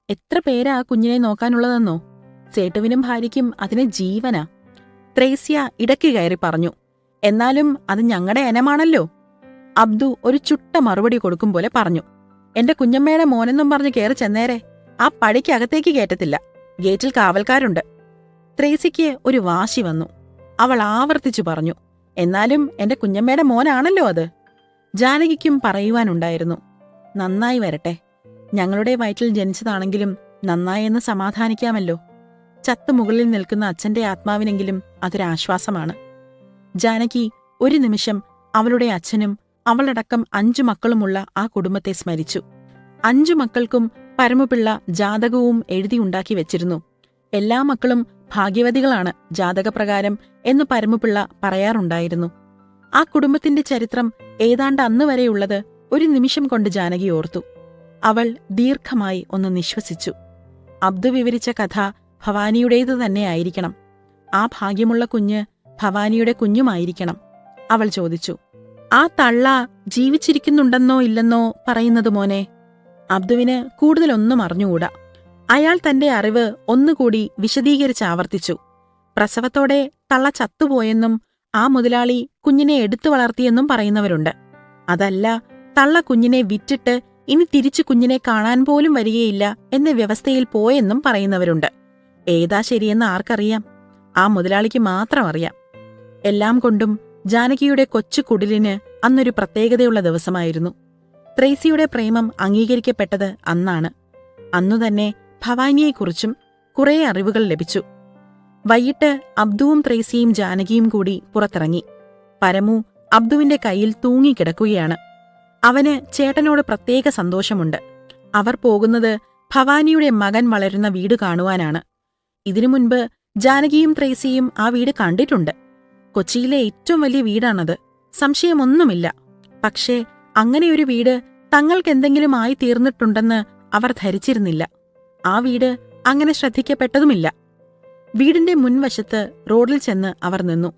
എത്ര പേരാ ആ കുഞ്ഞിനെ നോക്കാനുള്ളതെന്നോ? സേട്ടുവിനും ഭാര്യയ്ക്കും അതിനെ ജീവനാ. ത്രേസ്യ ഇടയ്ക്ക് കയറി പറഞ്ഞു. എന്നാലും അത് ഞങ്ങളുടെ ഇനമാണല്ലോ. അബ്ദു ഒരു ചുട്ട മറുപടി കൊടുക്കും പോലെ പറഞ്ഞു. എന്റെ കുഞ്ഞമ്മയുടെ മോനെന്നും പറഞ്ഞ് കയറി ചെന്നേരെ. ആ പടിക്കകത്തേക്ക് കയറ്റത്തില്ല. ഗേറ്റിൽ കാവൽക്കാരുണ്ട്. ത്രേസ്യയ്ക്ക് ഒരു വാശി വന്നു. അവൾ ആവർത്തിച്ചു പറഞ്ഞു, എന്നാലും എന്റെ കുഞ്ഞമ്മയുടെ മോനാണല്ലോ അത്. ജാനകിക്കും പറയുവാനുണ്ടായിരുന്നു. നന്നായി വരട്ടെ. ഞങ്ങളുടെ വയറ്റിൽ ജനിച്ചതാണെങ്കിലും നന്നായെന്ന് സമാധാനിക്കാമല്ലോ. ചത്തുമുകളിൽ നിൽക്കുന്ന അച്ഛന്റെ ആത്മാവിനെങ്കിലും അതൊരാശ്വാസമാണ്. ജാനകി ഒരു നിമിഷം അവളുടെ അച്ഛനും അവളടക്കം 5 മക്കളുമുള്ള ആ കുടുംബത്തെ സ്മരിച്ചു. 5 മക്കൾക്കും പരമുപിള്ള ജാതകവും എഴുതിയുണ്ടാക്കി വെച്ചിരുന്നു. എല്ലാ മക്കളും ഭാഗ്യവതികളാണ് ജാതകപ്രകാരം എന്ന് പരമുപിള്ള പറയാറുണ്ടായിരുന്നു. ആ കുടുംബത്തിന്റെ ചരിത്രം ഏതാണ്ട് അന്നുവരെയുള്ളത് ഒരു നിമിഷം കൊണ്ട് ജാനകി ഓർത്തു. അവൾ ദീർഘമായി ഒന്ന് നിശ്വസിച്ചു. അബ്ദു വിവരിച്ച കഥ ഭവാനിയുടേതു തന്നെയായിരിക്കണം. ആ ഭാഗ്യമുള്ള കുഞ്ഞ് ഭവാനിയുടെ കുഞ്ഞുമായിരിക്കണം. അവൾ ചോദിച്ചു, ആ തള്ള ജീവിച്ചിരിക്കുന്നുണ്ടെന്നോ ഇല്ലെന്നോ പറയുന്നത് മോനെ? അബ്ദുവിന് കൂടുതലൊന്നും അറിഞ്ഞുകൂടാ. അയാൾ തന്റെ അറിവ് ഒന്നുകൂടി വിശദീകരിച്ചാവർത്തിച്ചു. പ്രസവത്തോടെ തള്ള ചത്തുപോയെന്നും ആ മുതലാളി കുഞ്ഞിനെ എടുത്തു വളർത്തിയെന്നും പറയുന്നവരുണ്ട്. അതല്ല, തള്ള കുഞ്ഞിനെ വിറ്റിട്ട് ഇനി തിരിച്ചു കുഞ്ഞിനെ കാണാൻ പോലും വരികയില്ല എന്ന വ്യവസ്ഥയിൽ പോയെന്നും പറയുന്നവരുണ്ട്. ഏതാ ശരിയെന്ന് ആർക്കറിയാം? ആ മുതലാളിക്ക് മാത്രം അറിയാം. എല്ലാം കൊണ്ടും ജാനകിയുടെ കൊച്ചു കുടിലിന് അന്നൊരു പ്രത്യേകതയുള്ള ദിവസമായിരുന്നു. ത്രേസിയുടെ പ്രേമം അംഗീകരിക്കപ്പെട്ടത് അന്നാണ്. അന്നുതന്നെ ഭവാനിയെക്കുറിച്ചും കുറേ അറിവുകൾ ലഭിച്ചു. വൈകിട്ട് അബ്ദുവും ത്രേസിയും ജാനകിയും കൂടി പുറത്തിറങ്ങി. പരമു അബ്ദുവിന്റെ കയ്യിൽ തൂങ്ങിക്കിടക്കുകയാണ്. അവന് ചേട്ടനോട് പ്രത്യേക സന്തോഷമുണ്ട്. അവർ പോകുന്നത് ഭവാനിയുടെ മകൻ വളരുന്ന വീട് കാണുവാനാണ്. ഇതിനു മുൻപ് ജാനകിയും ത്രേസിയും ആ വീട് കണ്ടിട്ടുണ്ട്. കൊച്ചിയിലെ ഏറ്റവും വലിയ വീടാണത്, സംശയമൊന്നുമില്ല. പക്ഷേ അങ്ങനെയൊരു വീട് തങ്ങൾക്കെന്തെങ്കിലും ആയി തീർന്നിട്ടുണ്ടെന്ന് അവർ ധരിച്ചിരുന്നില്ല. ആ വീട് അങ്ങനെ ശ്രദ്ധിക്കപ്പെട്ടതുമില്ല. വീടിന്റെ മുൻവശത്ത് റോഡിൽ ചെന്ന് അവർ നിന്നു.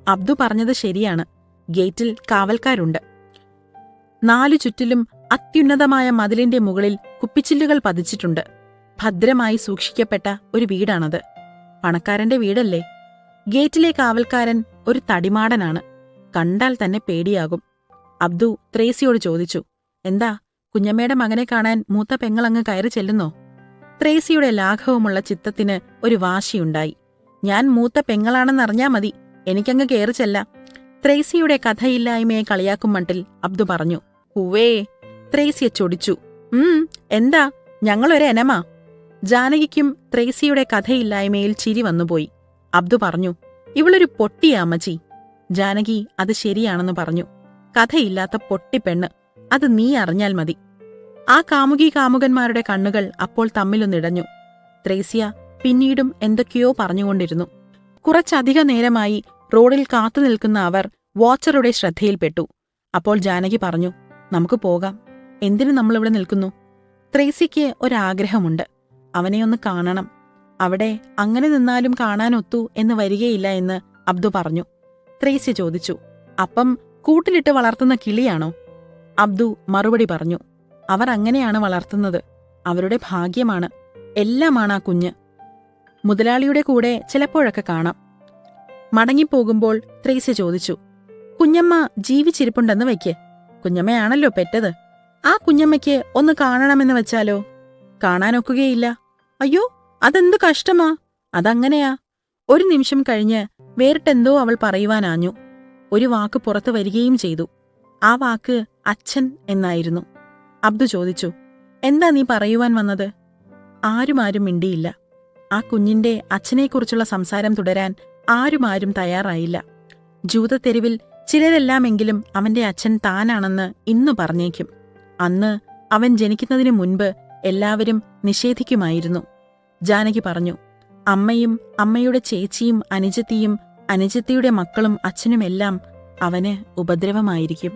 അബ്ദു പറഞ്ഞത് ശരിയാണ്. ഗേറ്റിൽ കാവൽക്കാരുണ്ട്. 4 ചുറ്റിലും അത്യുന്നതമായ മതിലിന്റെ മുകളിൽ കുപ്പിച്ചില്ലുകൾ പതിച്ചിട്ടുണ്ട്. ഭദ്രമായി സൂക്ഷിക്കപ്പെട്ട ഒരു വീടാണത്. പണക്കാരന്റെ വീടല്ലേ? ഗേറ്റിലെ കാവൽക്കാരൻ ഒരു തടിമാടനാണ്. കണ്ടാൽ തന്നെ പേടിയാകും. അബ്ദു ത്രേസിയോട് ചോദിച്ചു, എന്താ, കുഞ്ഞമ്മയുടെ മകനെ കാണാൻ മൂത്ത പെങ്ങളങ്ങ് കയറി ചെല്ലുന്നോ? ത്രേസിയുടെ ലാഘവമുള്ള ചിത്തത്തിന് ഒരു വാശിയുണ്ടായി. ഞാൻ മൂത്ത പെങ്ങളാണെന്നറിഞ്ഞാ മതി, എനിക്കങ്ങ് കയറി ചെല്ലാം. ത്രേസിയുടെ കഥയില്ലായ്മയെ കളിയാക്കും മട്ടിൽ അബ്ദു പറഞ്ഞു. ഉവ്വേ, ത്രേസിയെ ചൊടിച്ചു. എന്താ, ഞങ്ങളൊരു എനമാ? ജാനകിക്കും ത്രേസിയുടെ കഥയില്ലായ്മയിൽ ചിരി വന്നുപോയി. അബ്ദു പറഞ്ഞു, ഇവളൊരു പൊട്ടിയാ അമ്മച്ചി. ജാനകി അത് ശരിയാണെന്ന് പറഞ്ഞു. കഥയില്ലാത്ത പൊട്ടിപ്പെണ്ണ്, അത് നീ അറിഞ്ഞാൽ മതി. ആ കാമുകന്മാരുടെ കണ്ണുകൾ അപ്പോൾ തമ്മിലൊന്നിടഞ്ഞു. ത്രേസ്യ പിന്നീടും എന്തൊക്കെയോ പറഞ്ഞുകൊണ്ടിരുന്നു. കുറച്ചധിക നേരമായി റോഡിൽ കാത്തുനിൽക്കുന്ന അവർ വാച്ചറുടെ ശ്രദ്ധയിൽപ്പെട്ടു. അപ്പോൾ ജാനകി പറഞ്ഞു, നമുക്ക് പോകാം. എന്തിനു നമ്മളിവിടെ നിൽക്കുന്നു? ത്രേസ്യയ്ക്ക് ഒരാഗ്രഹമുണ്ട്. അവനെയൊന്ന് കാണണം. അവിടെ അങ്ങനെ നിന്നാലും കാണാനൊത്തു എന്ന് വരികയില്ല എന്ന് അബ്ദു പറഞ്ഞു. ത്രേസ്യ ചോദിച്ചു, അപ്പം കൂട്ടിലിട്ട് വളർത്തുന്ന കിളിയാണോ? അബ്ദു മറുപടി പറഞ്ഞു, അവർ അങ്ങനെയാണ് വളർത്തുന്നത്. അവരുടെ ഭാഗ്യമാണ്. എല്ലാമാണ് ആ കുഞ്ഞ്. മുതലാളിയുടെ കൂടെ ചിലപ്പോഴൊക്കെ കാണാം. മടങ്ങിപ്പോകുമ്പോൾ ത്രേസ്യ ചോദിച്ചു, കുഞ്ഞമ്മ ജീവിച്ചിരിപ്പുണ്ടെന്ന് വയ്ക്ക്. കുഞ്ഞമ്മയാണല്ലോ പെറ്റത്. ആ കുഞ്ഞമ്മയ്ക്ക് ഒന്ന് കാണണമെന്ന് വെച്ചാലോ? കാണാനൊക്കുകയില്ല. അയ്യോ, അതെന്ത് കഷ്ടമാ. അതങ്ങനെയാ. ഒരു നിമിഷം കഴിഞ്ഞ് വേറിട്ടെന്തോ അവൾ പറയുവാനാഞ്ഞു. ഒരു വാക്ക് പുറത്തു വരികയും ചെയ്തു. ആ വാക്ക് അച്ഛൻ എന്നായിരുന്നു. അബ്ദു ചോദിച്ചു, എന്താ നീ പറയുവാൻ വന്നത്? ആരും മിണ്ടിയില്ല. ആ കുഞ്ഞിന്റെ അച്ഛനെക്കുറിച്ചുള്ള സംസാരം തുടരാൻ ആരും തയ്യാറായില്ല. ജൂതത്തെരുവിൽ ചിലരെല്ലാമെങ്കിലും അവന്റെ അച്ഛൻ താനാണെന്ന് ഇന്നു പറഞ്ഞേക്കും. അന്ന് അവൻ ജനിക്കുന്നതിനു മുൻപ് എല്ലാവരും നിഷേധിക്കുമായിരുന്നു. ജാനകി പറഞ്ഞു, അമ്മയും അമ്മയുടെ ചേച്ചിയും അനുജത്തിയും അനുജത്തിയുടെ മക്കളും അച്ഛനുമെല്ലാം അവന് ഉപദ്രവമായിരിക്കും.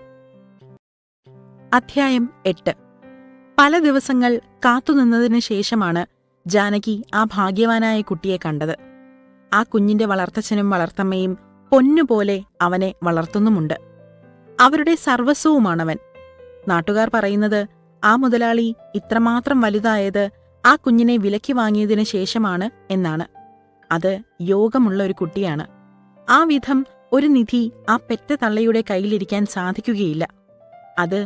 അധ്യായം 8. പല ദിവസങ്ങൾ കാത്തുനിന്നതിനു ശേഷമാണ് ജാനകി ആ ഭാഗ്യവാനായ കുട്ടിയെ കണ്ടത്. ആ കുഞ്ഞിന്റെ വളർത്തച്ഛനും വളർത്തമ്മയും പൊന്നുപോലെ അവനെ വളർത്തുന്നുമുണ്ട്. അവരുടെ സർവസ്വവുമാണവൻ. നാട്ടുകാർ പറയുന്നത് ആ മുതലാളി ഇത്രമാത്രം വലുതായത് ആ കുഞ്ഞിനെ വിലയ്ക്ക് വാങ്ങിയതിനു ശേഷമാണ് എന്നാണ്. അത് യോഗമുള്ള ഒരു കുട്ടിയാണ്. ആ വിധം ഒരു നിധി ആ പെറ്റ തള്ളയുടെ കയ്യിലിരിക്കാൻ സാധിക്കുകയില്ല. അത്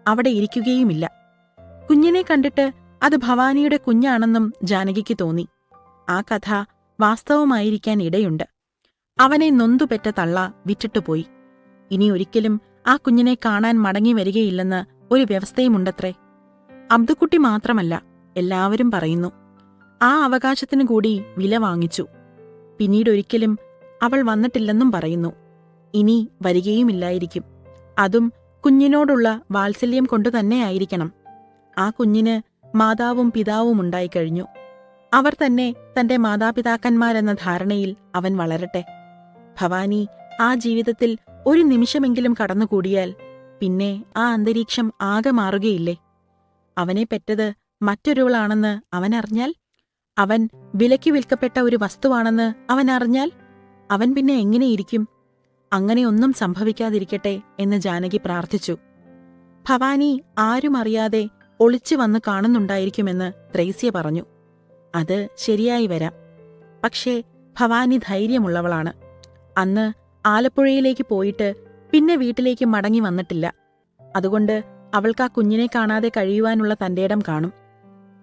അവിടെ ഇരിക്കുകയുമില്ല. കുഞ്ഞിനെ കണ്ടിട്ട് അത് ഭവാനിയുടെ കുഞ്ഞാണെന്നും ജാനകിക്ക് തോന്നി. ആ കഥ വാസ്തവമായിരിക്കാൻ ഇടയുണ്ട്. അവനെ നൊന്തുപെറ്റ തള്ള വിറ്റിട്ടുപോയി. ഇനി ഒരിക്കലും ആ കുഞ്ഞിനെ കാണാൻ മടങ്ങി വരികയില്ലെന്ന് ഒരു വ്യവസ്ഥയുമുണ്ടത്രേ. അബ്ദുക്കുട്ടി മാത്രമല്ല, എല്ലാവരും പറയുന്നു. ആ അവകാശത്തിനു കൂടി വില വാങ്ങിച്ചു. പിന്നീടൊരിക്കലും അവൾ വന്നിട്ടില്ലെന്നും പറയുന്നു. ഇനി വരികയുമില്ലായിരിക്കും. അതും കുഞ്ഞിനോടുള്ള വാത്സല്യം കൊണ്ടുതന്നെയായിരിക്കണം. ആ കുഞ്ഞിന് മാതാവും പിതാവുമുണ്ടായിക്കഴിഞ്ഞു. അവർ തന്നെ തന്റെ മാതാപിതാക്കന്മാരെന്ന ധാരണയിൽ അവൻ വളരട്ടെ. ഭവാനി ആ ജീവിതത്തിൽ ഒരു നിമിഷമെങ്കിലും കടന്നുകൂടിയാൽ പിന്നെ ആ അന്തരീക്ഷം ആകെ മാറുകയില്ലേ? അവനെ പെറ്റത് മറ്റൊരുവളാണെന്ന് അവനറിഞ്ഞാൽ, അവൻ വിലയ്ക്ക് വിൽക്കപ്പെട്ട ഒരു വസ്തുവാണെന്ന് അവനറിഞ്ഞാൽ, അവൻ പിന്നെ എങ്ങനെയിരിക്കും? അങ്ങനെയൊന്നും സംഭവിക്കാതിരിക്കട്ടെ എന്ന് ജാനകി പ്രാർത്ഥിച്ചു. ഭവാനി ആരുമറിയാതെ ഒളിച്ചു വന്ന് കാണുന്നുണ്ടായിരിക്കുമെന്ന് ത്രേസ്യ പറഞ്ഞു. അത് ശരിയായി വരാം. പക്ഷേ ഭവാനി ധൈര്യമുള്ളവളാണ്. അന്ന് ആലപ്പുഴയിലേക്ക് പോയിട്ട് പിന്നെ വീട്ടിലേക്ക് മടങ്ങി വന്നിട്ടില്ല. അതുകൊണ്ട് അവൾക്ക് ആ കുഞ്ഞിനെ കാണാതെ കഴിയുവാനുള്ള തന്റേടം കാണും.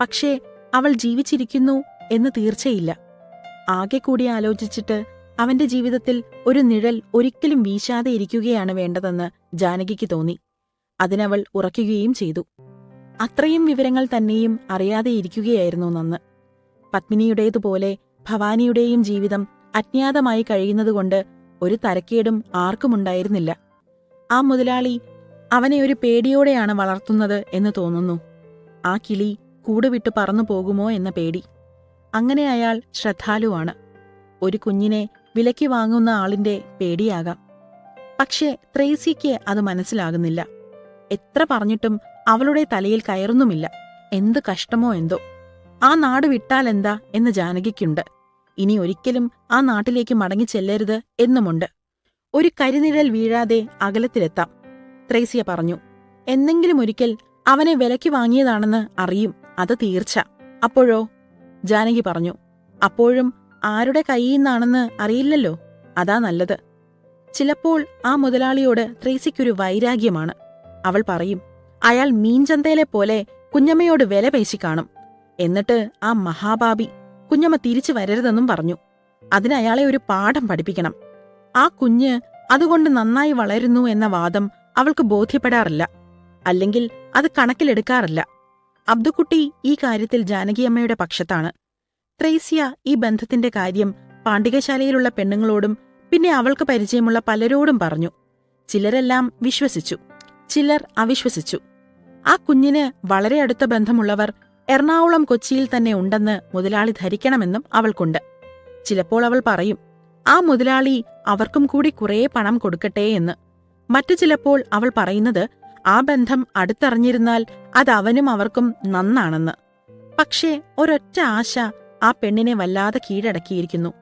പക്ഷേ അവൾ ജീവിച്ചിരിക്കുന്നു എന്ന് തീർച്ചയില്ല. ആകെ കൂടി ആലോചിച്ചിട്ട് അവന്റെ ജീവിതത്തിൽ ഒരു നിഴൽ ഒരിക്കലും വീശാതെ ഇരിക്കുകയാണ് വേണ്ടതെന്ന് ജാനകിക്ക് തോന്നി. അതിനവൾ ഉറയ്ക്കുകയും ചെയ്തു. അത്രയും വിവരങ്ങൾ തന്നെയും അറിയാതെ ഇരിക്കുകയായിരുന്നു നന്ന്. പത്മിനിയുടേതുപോലെ ഭവാനിയുടെയും ജീവിതം അജ്ഞാതമായി കഴിയുന്നതുകൊണ്ട് ഒരു തരക്കേടും ആർക്കുമുണ്ടായിരുന്നില്ല. ആ മുതലാളി അവനെ ഒരു പേടിയോടെയാണ് വളർത്തുന്നത് എന്ന് തോന്നുന്നു. ആ കിളി കൂടുവിട്ട് പറന്നു പോകുമോ എന്ന പേടി. അങ്ങനെ അയാൾ ശ്രദ്ധാലുവാണ്. ഒരു കുഞ്ഞിനെ വിലയ്ക്ക് വാങ്ങുന്ന ആളിന്റെ പേടിയാകാം. പക്ഷേ ത്രേസ്യയ്ക്ക് അത് മനസ്സിലാകുന്നില്ല. എത്ര പറഞ്ഞിട്ടും അവളുടെ തലയിൽ കയറുന്നുമില്ല. എന്ത് കഷ്ടമോ എന്തോ. ആ നാട് വിട്ടാലെന്താ എന്ന് ജാനകിക്കുണ്ട്. ഇനി ഒരിക്കലും ആ നാട്ടിലേക്ക് മടങ്ങി ചെല്ലരുത് എന്നുമുണ്ട്. ഒരു കരിനിഴൽ വീഴാതെ അകലത്തിലെത്താം. ത്രേസ്യ പറഞ്ഞു. എന്നെങ്കിലും ഒരിക്കൽ അവനെ വിലയ്ക്ക് വാങ്ങിയതാണെന്ന് അറിയും, അത് തീർച്ച. അപ്പോഴോ? ജാനകി പറഞ്ഞു. അപ്പോഴും ആരുടെ കയ്യിൽ നിന്നാണെന്ന് അറിയില്ലല്ലോ. അതാ നല്ലത്. ചിലപ്പോൾ ആ മുതലാളിയോട് ത്രേസ്യയ്ക്കൊരു വൈരാഗ്യമാണ്. അവൾ പറയും, അയാൾ മീൻചന്തയിലെ പോലെ കുഞ്ഞമ്മയോട് വില പേശിക്കാണും. എന്നിട്ട് ആ മഹാപാപി കുഞ്ഞമ്മ തിരിച്ചു വരരുതെന്നും പറഞ്ഞു. അതിനയാളെ ഒരു പാഠം പഠിപ്പിക്കണം. ആ കുഞ്ഞ് അതുകൊണ്ട് നന്നായി വളരുന്നു എന്ന വാദം അവൾക്ക് ബോധ്യപ്പെടാറില്ല. അല്ലെങ്കിൽ അത് കണക്കിലെടുക്കാറില്ല. അബ്ദുക്കുട്ടി ഈ കാര്യത്തിൽ ജാനകിയമ്മയുടെ പക്ഷത്താണ്. ത്രേസ്യ ഈ ബന്ധത്തിന്റെ കാര്യം പാണ്ഡികശാലയിലുള്ള പെണ്ണുങ്ങളോടും പിന്നെ അവൾക്ക് പരിചയമുള്ള പലരോടും പറഞ്ഞു. ചിലരെല്ലാം വിശ്വസിച്ചു, ചിലർ അവിശ്വസിച്ചു. ആ കുഞ്ഞിന് വളരെ അടുത്ത ബന്ധമുള്ളവർ എറണാകുളം, കൊച്ചിയിൽ തന്നെ ഉണ്ടെന്ന് മുതലാളി ധരിക്കണമെന്നും അവൾക്കുണ്ട്. ചിലപ്പോൾ അവൾ പറയും, ആ മുതലാളി അവർക്കും കൂടി കുറേ പണം കൊടുക്കട്ടെ എന്ന്. മറ്റു ചിലപ്പോൾ അവൾ പറയുന്നത്, ആ ബന്ധം അടുത്തറിഞ്ഞിരുന്നാൽ അതവനും അവർക്കും നന്നാണെന്ന്. പക്ഷേ ഒരൊറ്റ ആശ ആ പെണ്ണിനെ വല്ലാതെ കീഴടക്കിയിരിക്കുന്നു.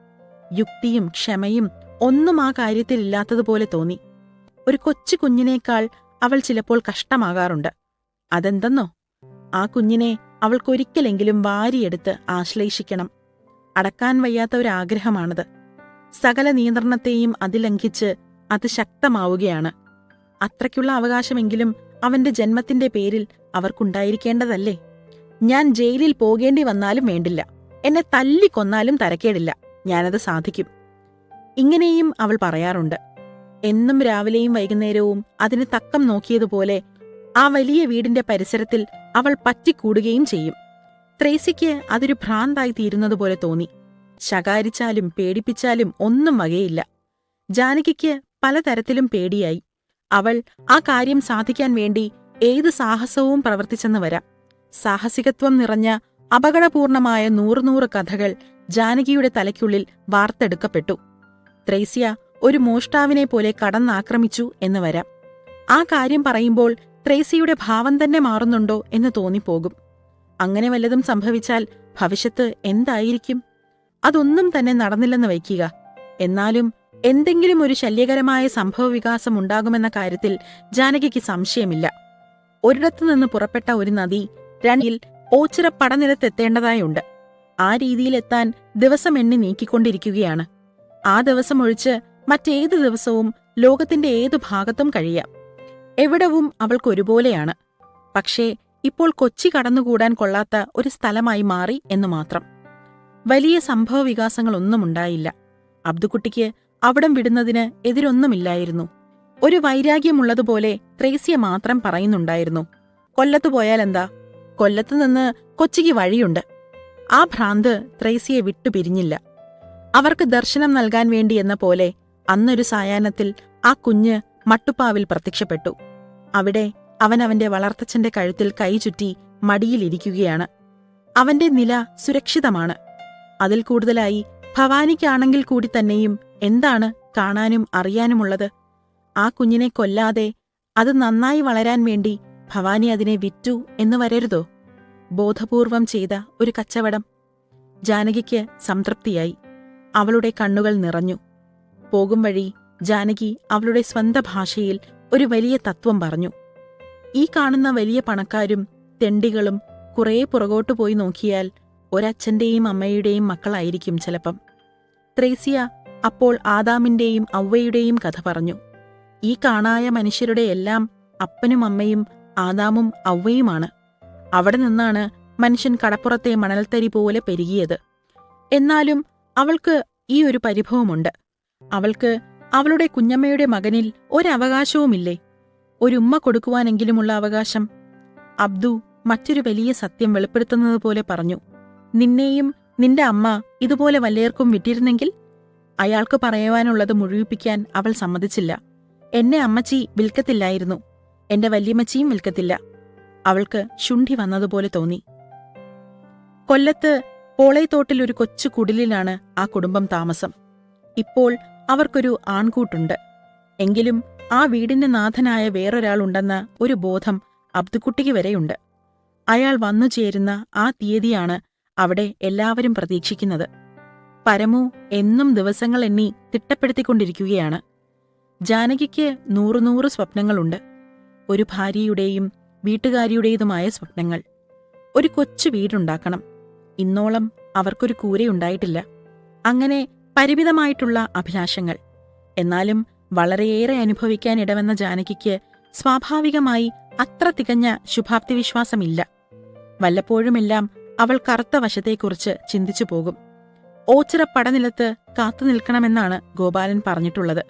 യുക്തിയും ക്ഷമയും ഒന്നും ആ കാര്യത്തിലില്ലാത്തതുപോലെ തോന്നി. ഒരു കൊച്ചു കുഞ്ഞിനേക്കാൾ അവൾ ചിലപ്പോൾ കഷ്ടമാകാറുണ്ട്. അതെന്തെന്നോ? ആ കുഞ്ഞിനെ അവൾക്കൊരിക്കലെങ്കിലും വാരിയെടുത്ത് ആശ്ലേഷിക്കണം. അടക്കാൻ വയ്യാത്ത ഒരാഗ്രഹമാണത്. സകല നിയന്ത്രണത്തെയും അതിലംഘിച്ച് അത് ശക്തമാവുകയാണ്. അത്രയ്ക്കുള്ള അവകാശമെങ്കിലും അവന്റെ ജന്മത്തിന്റെ പേരിൽ അവർക്കുണ്ടായിരിക്കേണ്ടതല്ലേ? ഞാൻ ജയിലിൽ പോകേണ്ടി വന്നാലും വേണ്ടില്ല, എന്നെ തല്ലിക്കൊന്നാലും തരക്കേടില്ല, ഞാനത് സാധിക്കും. ഇങ്ങനെയും അവൾ പറയാറുണ്ട്. എന്നും രാവിലെയും വൈകുന്നേരവും അതിന് തക്കം നോക്കിയതുപോലെ ആ വലിയ വീടിന്റെ പരിസരത്തിൽ അവൾ പറ്റിക്കൂടുകയും ചെയ്യും. ത്രേസ്യയ്ക്ക് അതൊരു ഭ്രാന്തായി തീരുന്നതുപോലെ തോന്നി. ശകാരിച്ചാലും പേടിപ്പിച്ചാലും ഒന്നും വകയില്ല. ജാനകിക്ക് പലതരത്തിലും പേടിയായി. അവൾ ആ കാര്യം സാധിക്കാൻ വേണ്ടി ഏത് സാഹസവും പ്രവർത്തിച്ചെന്ന് വരാം. സാഹസികത്വം നിറഞ്ഞ അപകടപൂർണമായ 100 കഥകൾ ജാനകിയുടെ തലയ്ക്കുള്ളിൽ വാർത്തെടുക്കപ്പെട്ടു. ത്രേസ്യ ഒരു മോഷ്ടാവിനെ പോലെ കടന്നാക്രമിച്ചു എന്ന് വരാം. ആ കാര്യം പറയുമ്പോൾ ത്രേസ്യയുടെ ഭാവം തന്നെ മാറുന്നുണ്ടോ എന്ന് തോന്നിപ്പോകും. അങ്ങനെ വല്ലതും സംഭവിച്ചാൽ ഭവിഷ്യത്ത് എന്തായിരിക്കും? അതൊന്നും തന്നെ നടന്നില്ലെന്ന് വയ്ക്കുക. എന്നാലും എന്തെങ്കിലും ഒരു ശല്യകരമായ സംഭവവികാസം ഉണ്ടാകുമെന്ന കാര്യത്തിൽ ജാനകിക്ക് സംശയമില്ല. ഒരിടത്തുനിന്ന് പുറപ്പെട്ട ഒരു നദി രണ്ടിൽ ഓച്ചിറ പടനിലത്തെത്തേണ്ടതായുണ്ട്. ആ രീതിയിലെത്താൻ ദിവസം എണ്ണി നീക്കിക്കൊണ്ടിരിക്കുകയാണ്. ആ ദിവസം ഒഴിച്ച് മറ്റേത് ദിവസവും ലോകത്തിന്റെ ഏതു ഭാഗത്തും കഴിയാം. എവിടവും അവൾക്കൊരുപോലെയാണ്. പക്ഷേ ഇപ്പോൾ കൊച്ചി കടന്നുകൂടാൻ കൊള്ളാത്ത ഒരു സ്ഥലമായി മാറി എന്നു മാത്രം. വലിയ സംഭവവികാസങ്ങളൊന്നുമുണ്ടായില്ല. അബ്ദുക്കുട്ടിക്ക് അവിടം വിടുന്നതിന് എതിരൊന്നുമില്ലായിരുന്നു. ഒരു വൈരാഗ്യമുള്ളതുപോലെ ത്രേസ്യ മാത്രം പറയുന്നുണ്ടായിരുന്നു, കൊല്ലത്തു പോയാലെന്താ? കൊല്ലത്തുനിന്ന് കൊച്ചിക്ക് വഴിയുണ്ട്. ആ ഭ്രാന്ത് ത്രേസ്യയെ വിട്ടുപിരിഞ്ഞില്ല. അവർക്ക് ദർശനം നൽകാൻ വേണ്ടി എന്ന പോലെ അന്നൊരു സായാഹ്നത്തിൽ ആ കുഞ്ഞ് മട്ടുപ്പാവിൽ പ്രത്യക്ഷപ്പെട്ടു. അവിടെ അവനവന്റെ വളർത്തച്ഛന്റെ കഴുത്തിൽ കൈചുറ്റി മടിയിലിരിക്കുകയാണ്. അവന്റെ നില സുരക്ഷിതമാണ്. അതിൽ കൂടുതലായി ഭവാനിക്കാണെങ്കിൽ കൂടി തന്നെയും എന്താണ് കാണാനും അറിയാനുമുള്ളത്? ആ കുഞ്ഞിനെ കൊല്ലാതെ അത് നന്നായി വളരാൻ വേണ്ടി ഭവാനി അതിനെ വിറ്റു എന്ന് വരരുതോ? ബോധപൂർവം ചെയ്ത ഒരു കച്ചവടം. ജാനകിക്ക് സംതൃപ്തിയായി. അവളുടെ കണ്ണുകൾ നിറഞ്ഞു. പോകും വഴി ജാനകി അവളുടെ സ്വന്തം ഭാഷയിൽ ഒരു വലിയ തത്വം പറഞ്ഞു. ഈ കാണുന്ന വലിയ പണക്കാരും തെണ്ടികളും കുറേ പുറകോട്ടു പോയി നോക്കിയാൽ ഒരച്ഛന്റെയും അമ്മയുടെയും മക്കളായിരിക്കും ചിലപ്പം. ത്രേസ്യ അപ്പോൾ ആദാമിന്റെയും ഔവ്വയുടെയും കഥ പറഞ്ഞു. ഈ കാണായ മനുഷ്യരുടെ എല്ലാം അപ്പനും അമ്മയും ആദാമും ഔവ്വയുമാണ്. അവിടെ നിന്നാണ് മനുഷ്യൻ കടപ്പുറത്തെ മണൽത്തരി പോലെ പെരുകിയത്. എന്നാലും അവൾക്ക് ഈ ഒരു പരിഭവമുണ്ട്. അവൾക്ക് അവളുടെ കുഞ്ഞമ്മയുടെ മകനിൽ ഒരവകാശവുമില്ലേ? ഒരുമ്മ കൊടുക്കുവാനെങ്കിലുമുള്ള അവകാശം. അബ്ദു മറ്റൊരു വലിയ സത്യം വെളിപ്പെടുത്തുന്നതുപോലെ പറഞ്ഞു. നിന്നെയും നിന്റെ അമ്മ ഇതുപോലെ വല്ലേർക്കും വിട്ടിരുന്നെങ്കിൽ? അയാൾക്ക് പറയുവാനുള്ളത് മുഴുവിപ്പിക്കാൻ അവൾ സമ്മതിച്ചില്ല. എന്നെ അമ്മച്ചി വിൽക്കത്തില്ലായിരുന്നു, എന്റെ വല്യമ്മച്ചിയും വിൽക്കത്തില്ല. അവൾക്ക് ശുണ്ഠി വന്നതുപോലെ തോന്നി. കൊല്ലത്ത് പോളയത്തോട്ടിൽ ഒരു കൊച്ചു കുടിലിലാണ് ആ കുടുംബം താമസം. ഇപ്പോൾ അവർക്കൊരു ആൺകൂട്ടുണ്ട്. എങ്കിലും ആ വീടിന്റെ നാഥനായ വേറൊരാളുണ്ടെന്ന ഒരു ബോധം അബ്ദുക്കുട്ടിക്ക് വരെയുണ്ട്. അയാൾ വന്നു ചേരുന്ന ആ തീയതിയാണ് അവിടെ എല്ലാവരും പ്രതീക്ഷിക്കുന്നത്. പരമു എന്നും ദിവസങ്ങൾ എണ്ണി തിട്ടപ്പെടുത്തിക്കൊണ്ടിരിക്കുകയാണ്. ജാനകിക്ക് 100 സ്വപ്നങ്ങളുണ്ട്. ഒരു ഭാര്യയുടെയും വീട്ടുകാരിയുടേതുമായ സ്വപ്നങ്ങൾ. ഒരു കൊച്ചു വീടുണ്ടാക്കണം. ഇന്നോളം അവർക്കൊരു കൂരയുണ്ടായിട്ടില്ല. അങ്ങനെ പരിമിതമായിട്ടുള്ള അഭിലാഷങ്ങൾ. എന്നാലും വളരെയേറെ അനുഭവിക്കാനിടവെന്ന ജാനകിക്ക് സ്വാഭാവികമായി അത്ര തികഞ്ഞ ശുഭാപ്തിവിശ്വാസമില്ല. വല്ലപ്പോഴുമെല്ലാം അവൾ കറുത്ത വശത്തെക്കുറിച്ച് ചിന്തിച്ചു പോകും. ഓച്ചിറ പടനിലത്ത് കാത്തുനിൽക്കണമെന്നാണ് ഗോപാലൻ പറഞ്ഞിട്ടുള്ളത്.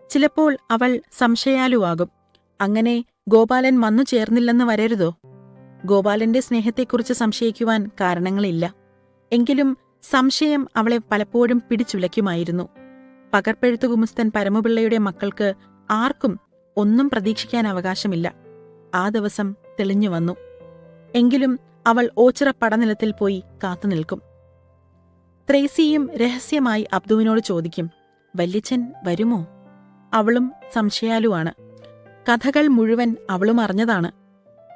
ചിലപ്പോൾ അവൾ സംശയാലുവാകും. അങ്ങനെ ഗോപാലൻ വന്നു ചേർന്നില്ലെന്ന് വരരുതോ? ഗോപാലന്റെ സ്നേഹത്തെക്കുറിച്ച് സംശയിക്കുവാൻ കാരണങ്ങളില്ല. എങ്കിലും സംശയം അവളെ പലപ്പോഴും പിടിച്ചുലയ്ക്കുമായിരുന്നു. പകർപ്പെഴുത്തു ഗുമസ്തൻ പരമുപിള്ളയുടെ മക്കൾക്ക് ആർക്കും ഒന്നും പ്രതീക്ഷിക്കാൻ അവകാശമില്ല. ആ ദിവസം തെളിഞ്ഞു വന്നു. എങ്കിലും അവൾ ഓച്ചിറ പടനിലത്തിൽ പോയി കാത്തുനിൽക്കും. ത്രേസിയും രഹസ്യമായി അബ്ദുവിനോട് ചോദിക്കും, വല്യച്ഛൻ വരുമോ? അവളും സംശയാലുവാണ്. കഥകൾ മുഴുവൻ അവളും അറിഞ്ഞതാണ്.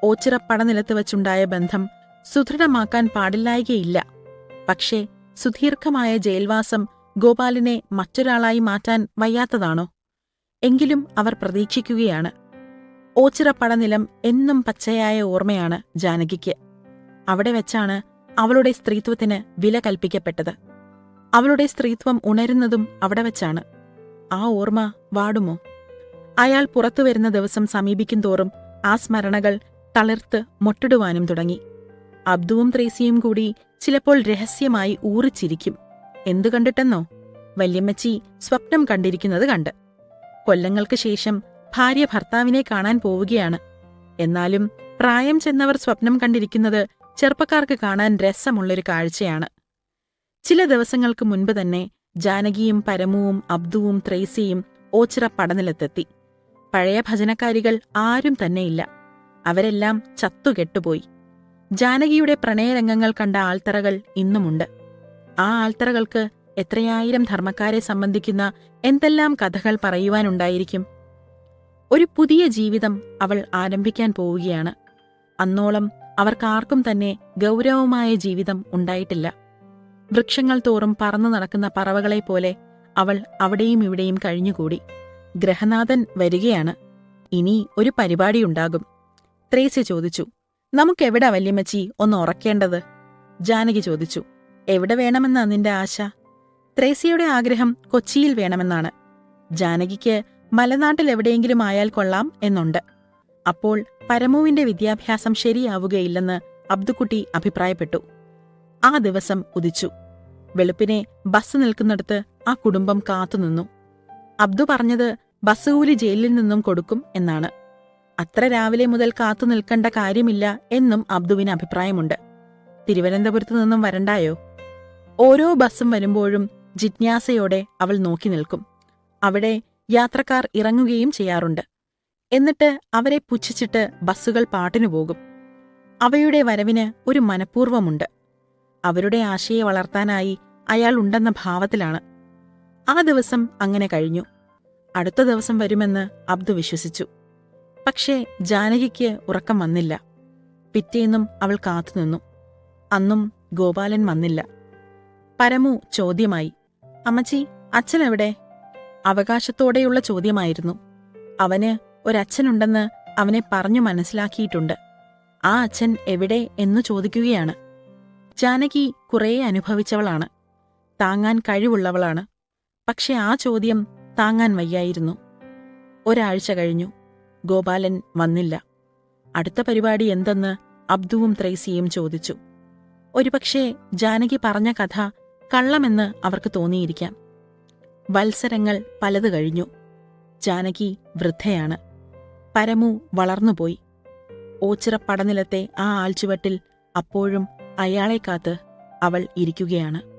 ഓച്ചിറ പടനിലത്ത് വച്ചുണ്ടായ ബന്ധം സുദൃഢമാക്കാൻ പാടില്ലായകയില്ല. പക്ഷേ സുദീർഘമായ ജയിൽവാസം ഗോപാലിനെ മറ്റൊരാളായി മാറ്റാൻ വയ്യാത്തതാണോ? എങ്കിലും അവർ പ്രതീക്ഷിക്കുകയാണ്. ഓച്ചിറ പടനിലം എന്നും പച്ചയായ ഓർമ്മയാണ് ജാനകിക്ക്. അവിടെ വെച്ചാണ് അവളുടെ സ്ത്രീത്വത്തിന് വില കൽപ്പിക്കപ്പെട്ടത്. അവളുടെ സ്ത്രീത്വം ഉണരുന്നതും അവിടെ വച്ചാണ്. ആ ഓർമ്മ വാടുമോ? അയാൾ പുറത്തുവരുന്ന ദിവസം സമീപിക്കും തോറും ആ സ്മരണകൾ തളിർത്ത് മൊട്ടിടുവാനും തുടങ്ങി. അബ്ദുവും ത്രേസിയും കൂടി ചിലപ്പോൾ രഹസ്യമായി ഊറിച്ചിരിക്കും. എന്തു കണ്ടിട്ടെന്നോ? വല്യമ്മച്ചി സ്വപ്നം കണ്ടിരിക്കുന്നത് കണ്ട്. കൊല്ലങ്ങൾക്ക് ശേഷം ഭാര്യ ഭർത്താവിനെ കാണാൻ പോവുകയാണ്. എന്നാലും പ്രായം ചെന്നവർ സ്വപ്നം കണ്ടിരിക്കുന്നത് ചെറുപ്പക്കാർക്ക് കാണാൻ രസമുള്ളൊരു കാഴ്ചയാണ്. ചില ദിവസങ്ങൾക്ക് മുൻപ് തന്നെ ജാനകിയും പരമുവും അബ്ദുവും ത്രേസിയും ഓച്ചിറ പടനിലത്തെത്തി. പഴയ ഭജനക്കാരികൾ ആരും തന്നെയില്ല. അവരെല്ലാം ചത്തുകെട്ടുപോയി. ജാനകിയുടെ പ്രണയരംഗങ്ങൾ കണ്ട ആൽത്തറകൾ ഇന്നുമുണ്ട്. ആ ആൽത്തറകൾക്ക് എത്രയായിരം ധർമ്മക്കാരെ സംബന്ധിക്കുന്ന എന്തെല്ലാം കഥകൾ പറയുവാനുണ്ടായിരിക്കും. ഒരു പുതിയ ജീവിതം അവൾ ആരംഭിക്കാൻ പോവുകയാണ്. അന്നോളം അവർക്കാർക്കും തന്നെ ഗൗരവമായ ജീവിതം ഉണ്ടായിട്ടില്ല. വൃക്ഷങ്ങൾ തോറും പറന്നു നടക്കുന്ന പറവകളെപ്പോലെ അവൾ അവിടെയും ഇവിടെയും കഴിഞ്ഞുകൂടി. ഗ്രഹനാഥൻ വരികയാണ്. ഇനി ഒരു പരിപാടിയുണ്ടാകും. ത്രേസ്യ ചോദിച്ചു, നമുക്കെവിടാ വല്യമ്മച്ചി ഒന്ന് ഉറക്കേണ്ടത്? ജാനകി ചോദിച്ചു, എവിടെ വേണമെന്നാ നിന്റെ ആശ? ത്രേസ്യയുടെ ആഗ്രഹം കൊച്ചിയിൽ വേണമെന്നാണ്. ജാനകിക്ക് മലനാട്ടിൽ എവിടെയെങ്കിലും ആയാൽ കൊള്ളാം എന്നുണ്ട്. അപ്പോൾ പരമുവിന്റെ വിദ്യാഭ്യാസം ശരിയാവുകയില്ലെന്ന് അബ്ദുക്കുട്ടി അഭിപ്രായപ്പെട്ടു. ആ ദിവസം ഉദിച്ചു. വെളുപ്പിനെ ബസ് നിൽക്കുന്നിടത്ത് ആ കുടുംബം കാത്തുനിന്നു. അബ്ദു പറഞ്ഞത് ബസ് കൂലി ജയിലിൽ നിന്നും കൊടുക്കും എന്നാണ്. അത്ര രാവിലെ മുതൽ കാത്തു നിൽക്കേണ്ട കാര്യമില്ല എന്നും അബ്ദുവിന് അഭിപ്രായമുണ്ട്. തിരുവനന്തപുരത്തു നിന്നും വരണ്ടായോ? ഓരോ ബസ്സും വരുമ്പോഴും ജിജ്ഞാസയോടെ അവൾ നോക്കി നിൽക്കും. അവിടെ യാത്രക്കാർ ഇറങ്ങുകയും ചെയ്യാറുണ്ട്. എന്നിട്ട് അവരെ പുച്ഛിച്ചിട്ട് ബസ്സുകൾ പാട്ടിനു പോകും. അവയുടെ വരവിന് ഒരു മനഃപൂർവ്വമുണ്ട്. അവരുടെ ആശയെ വളർത്താനായി അയാൾ ഉണ്ടെന്ന ഭാവത്തിലാണ്. ആ ദിവസം അങ്ങനെ കഴിഞ്ഞു. അടുത്ത ദിവസം വരുമെന്ന് അബ്ദു വിശ്വസിച്ചു. പക്ഷേ ജാനകിക്ക് ഉറക്കം വന്നില്ല. പിറ്റേന്നും അവൾ കാത്തുനിന്നു. അന്നും ഗോപാലൻ വന്നില്ല. പരമു ചോദ്യമായി, അമ്മച്ചി, അച്ഛനെവിടെ? അവകാശത്തോടെയുള്ള ചോദ്യമായിരുന്നു. അവന് ഒരച്ഛനുണ്ടെന്ന് അവനെ പറഞ്ഞു മനസ്സിലാക്കിയിട്ടുണ്ട്. ആ അച്ഛൻ എവിടെ എന്നു ചോദിക്കുകയാണ്. ജാനകി കുറേ അനുഭവിച്ചവളാണ്. താങ്ങാൻ കഴിവുള്ളവളാണ്. പക്ഷെ ആ ചോദ്യം താങ്ങാൻ വയ്യായിരുന്നു. ഒരാഴ്ച കഴിഞ്ഞു. ഗോപാലൻ വന്നില്ല. അടുത്ത പരിപാടി എന്തെന്ന് അബ്ദുവും ത്രേസിയും ചോദിച്ചു. ഒരുപക്ഷെ ജാനകി പറഞ്ഞ കഥ കള്ളമെന്ന് അവർക്ക് തോന്നിയിരിക്കാം. വത്സരങ്ങൾ പലത് കഴിഞ്ഞു. ജാനകി വൃദ്ധയാണ്. പരമു വളർന്നുപോയി. ഓച്ചിറ പടനിലത്തെ ആ ആൽച്ചുവട്ടിൽ അപ്പോഴും അയാളെ കാത്ത് അവൾ ഇരിക്കുകയാണ്.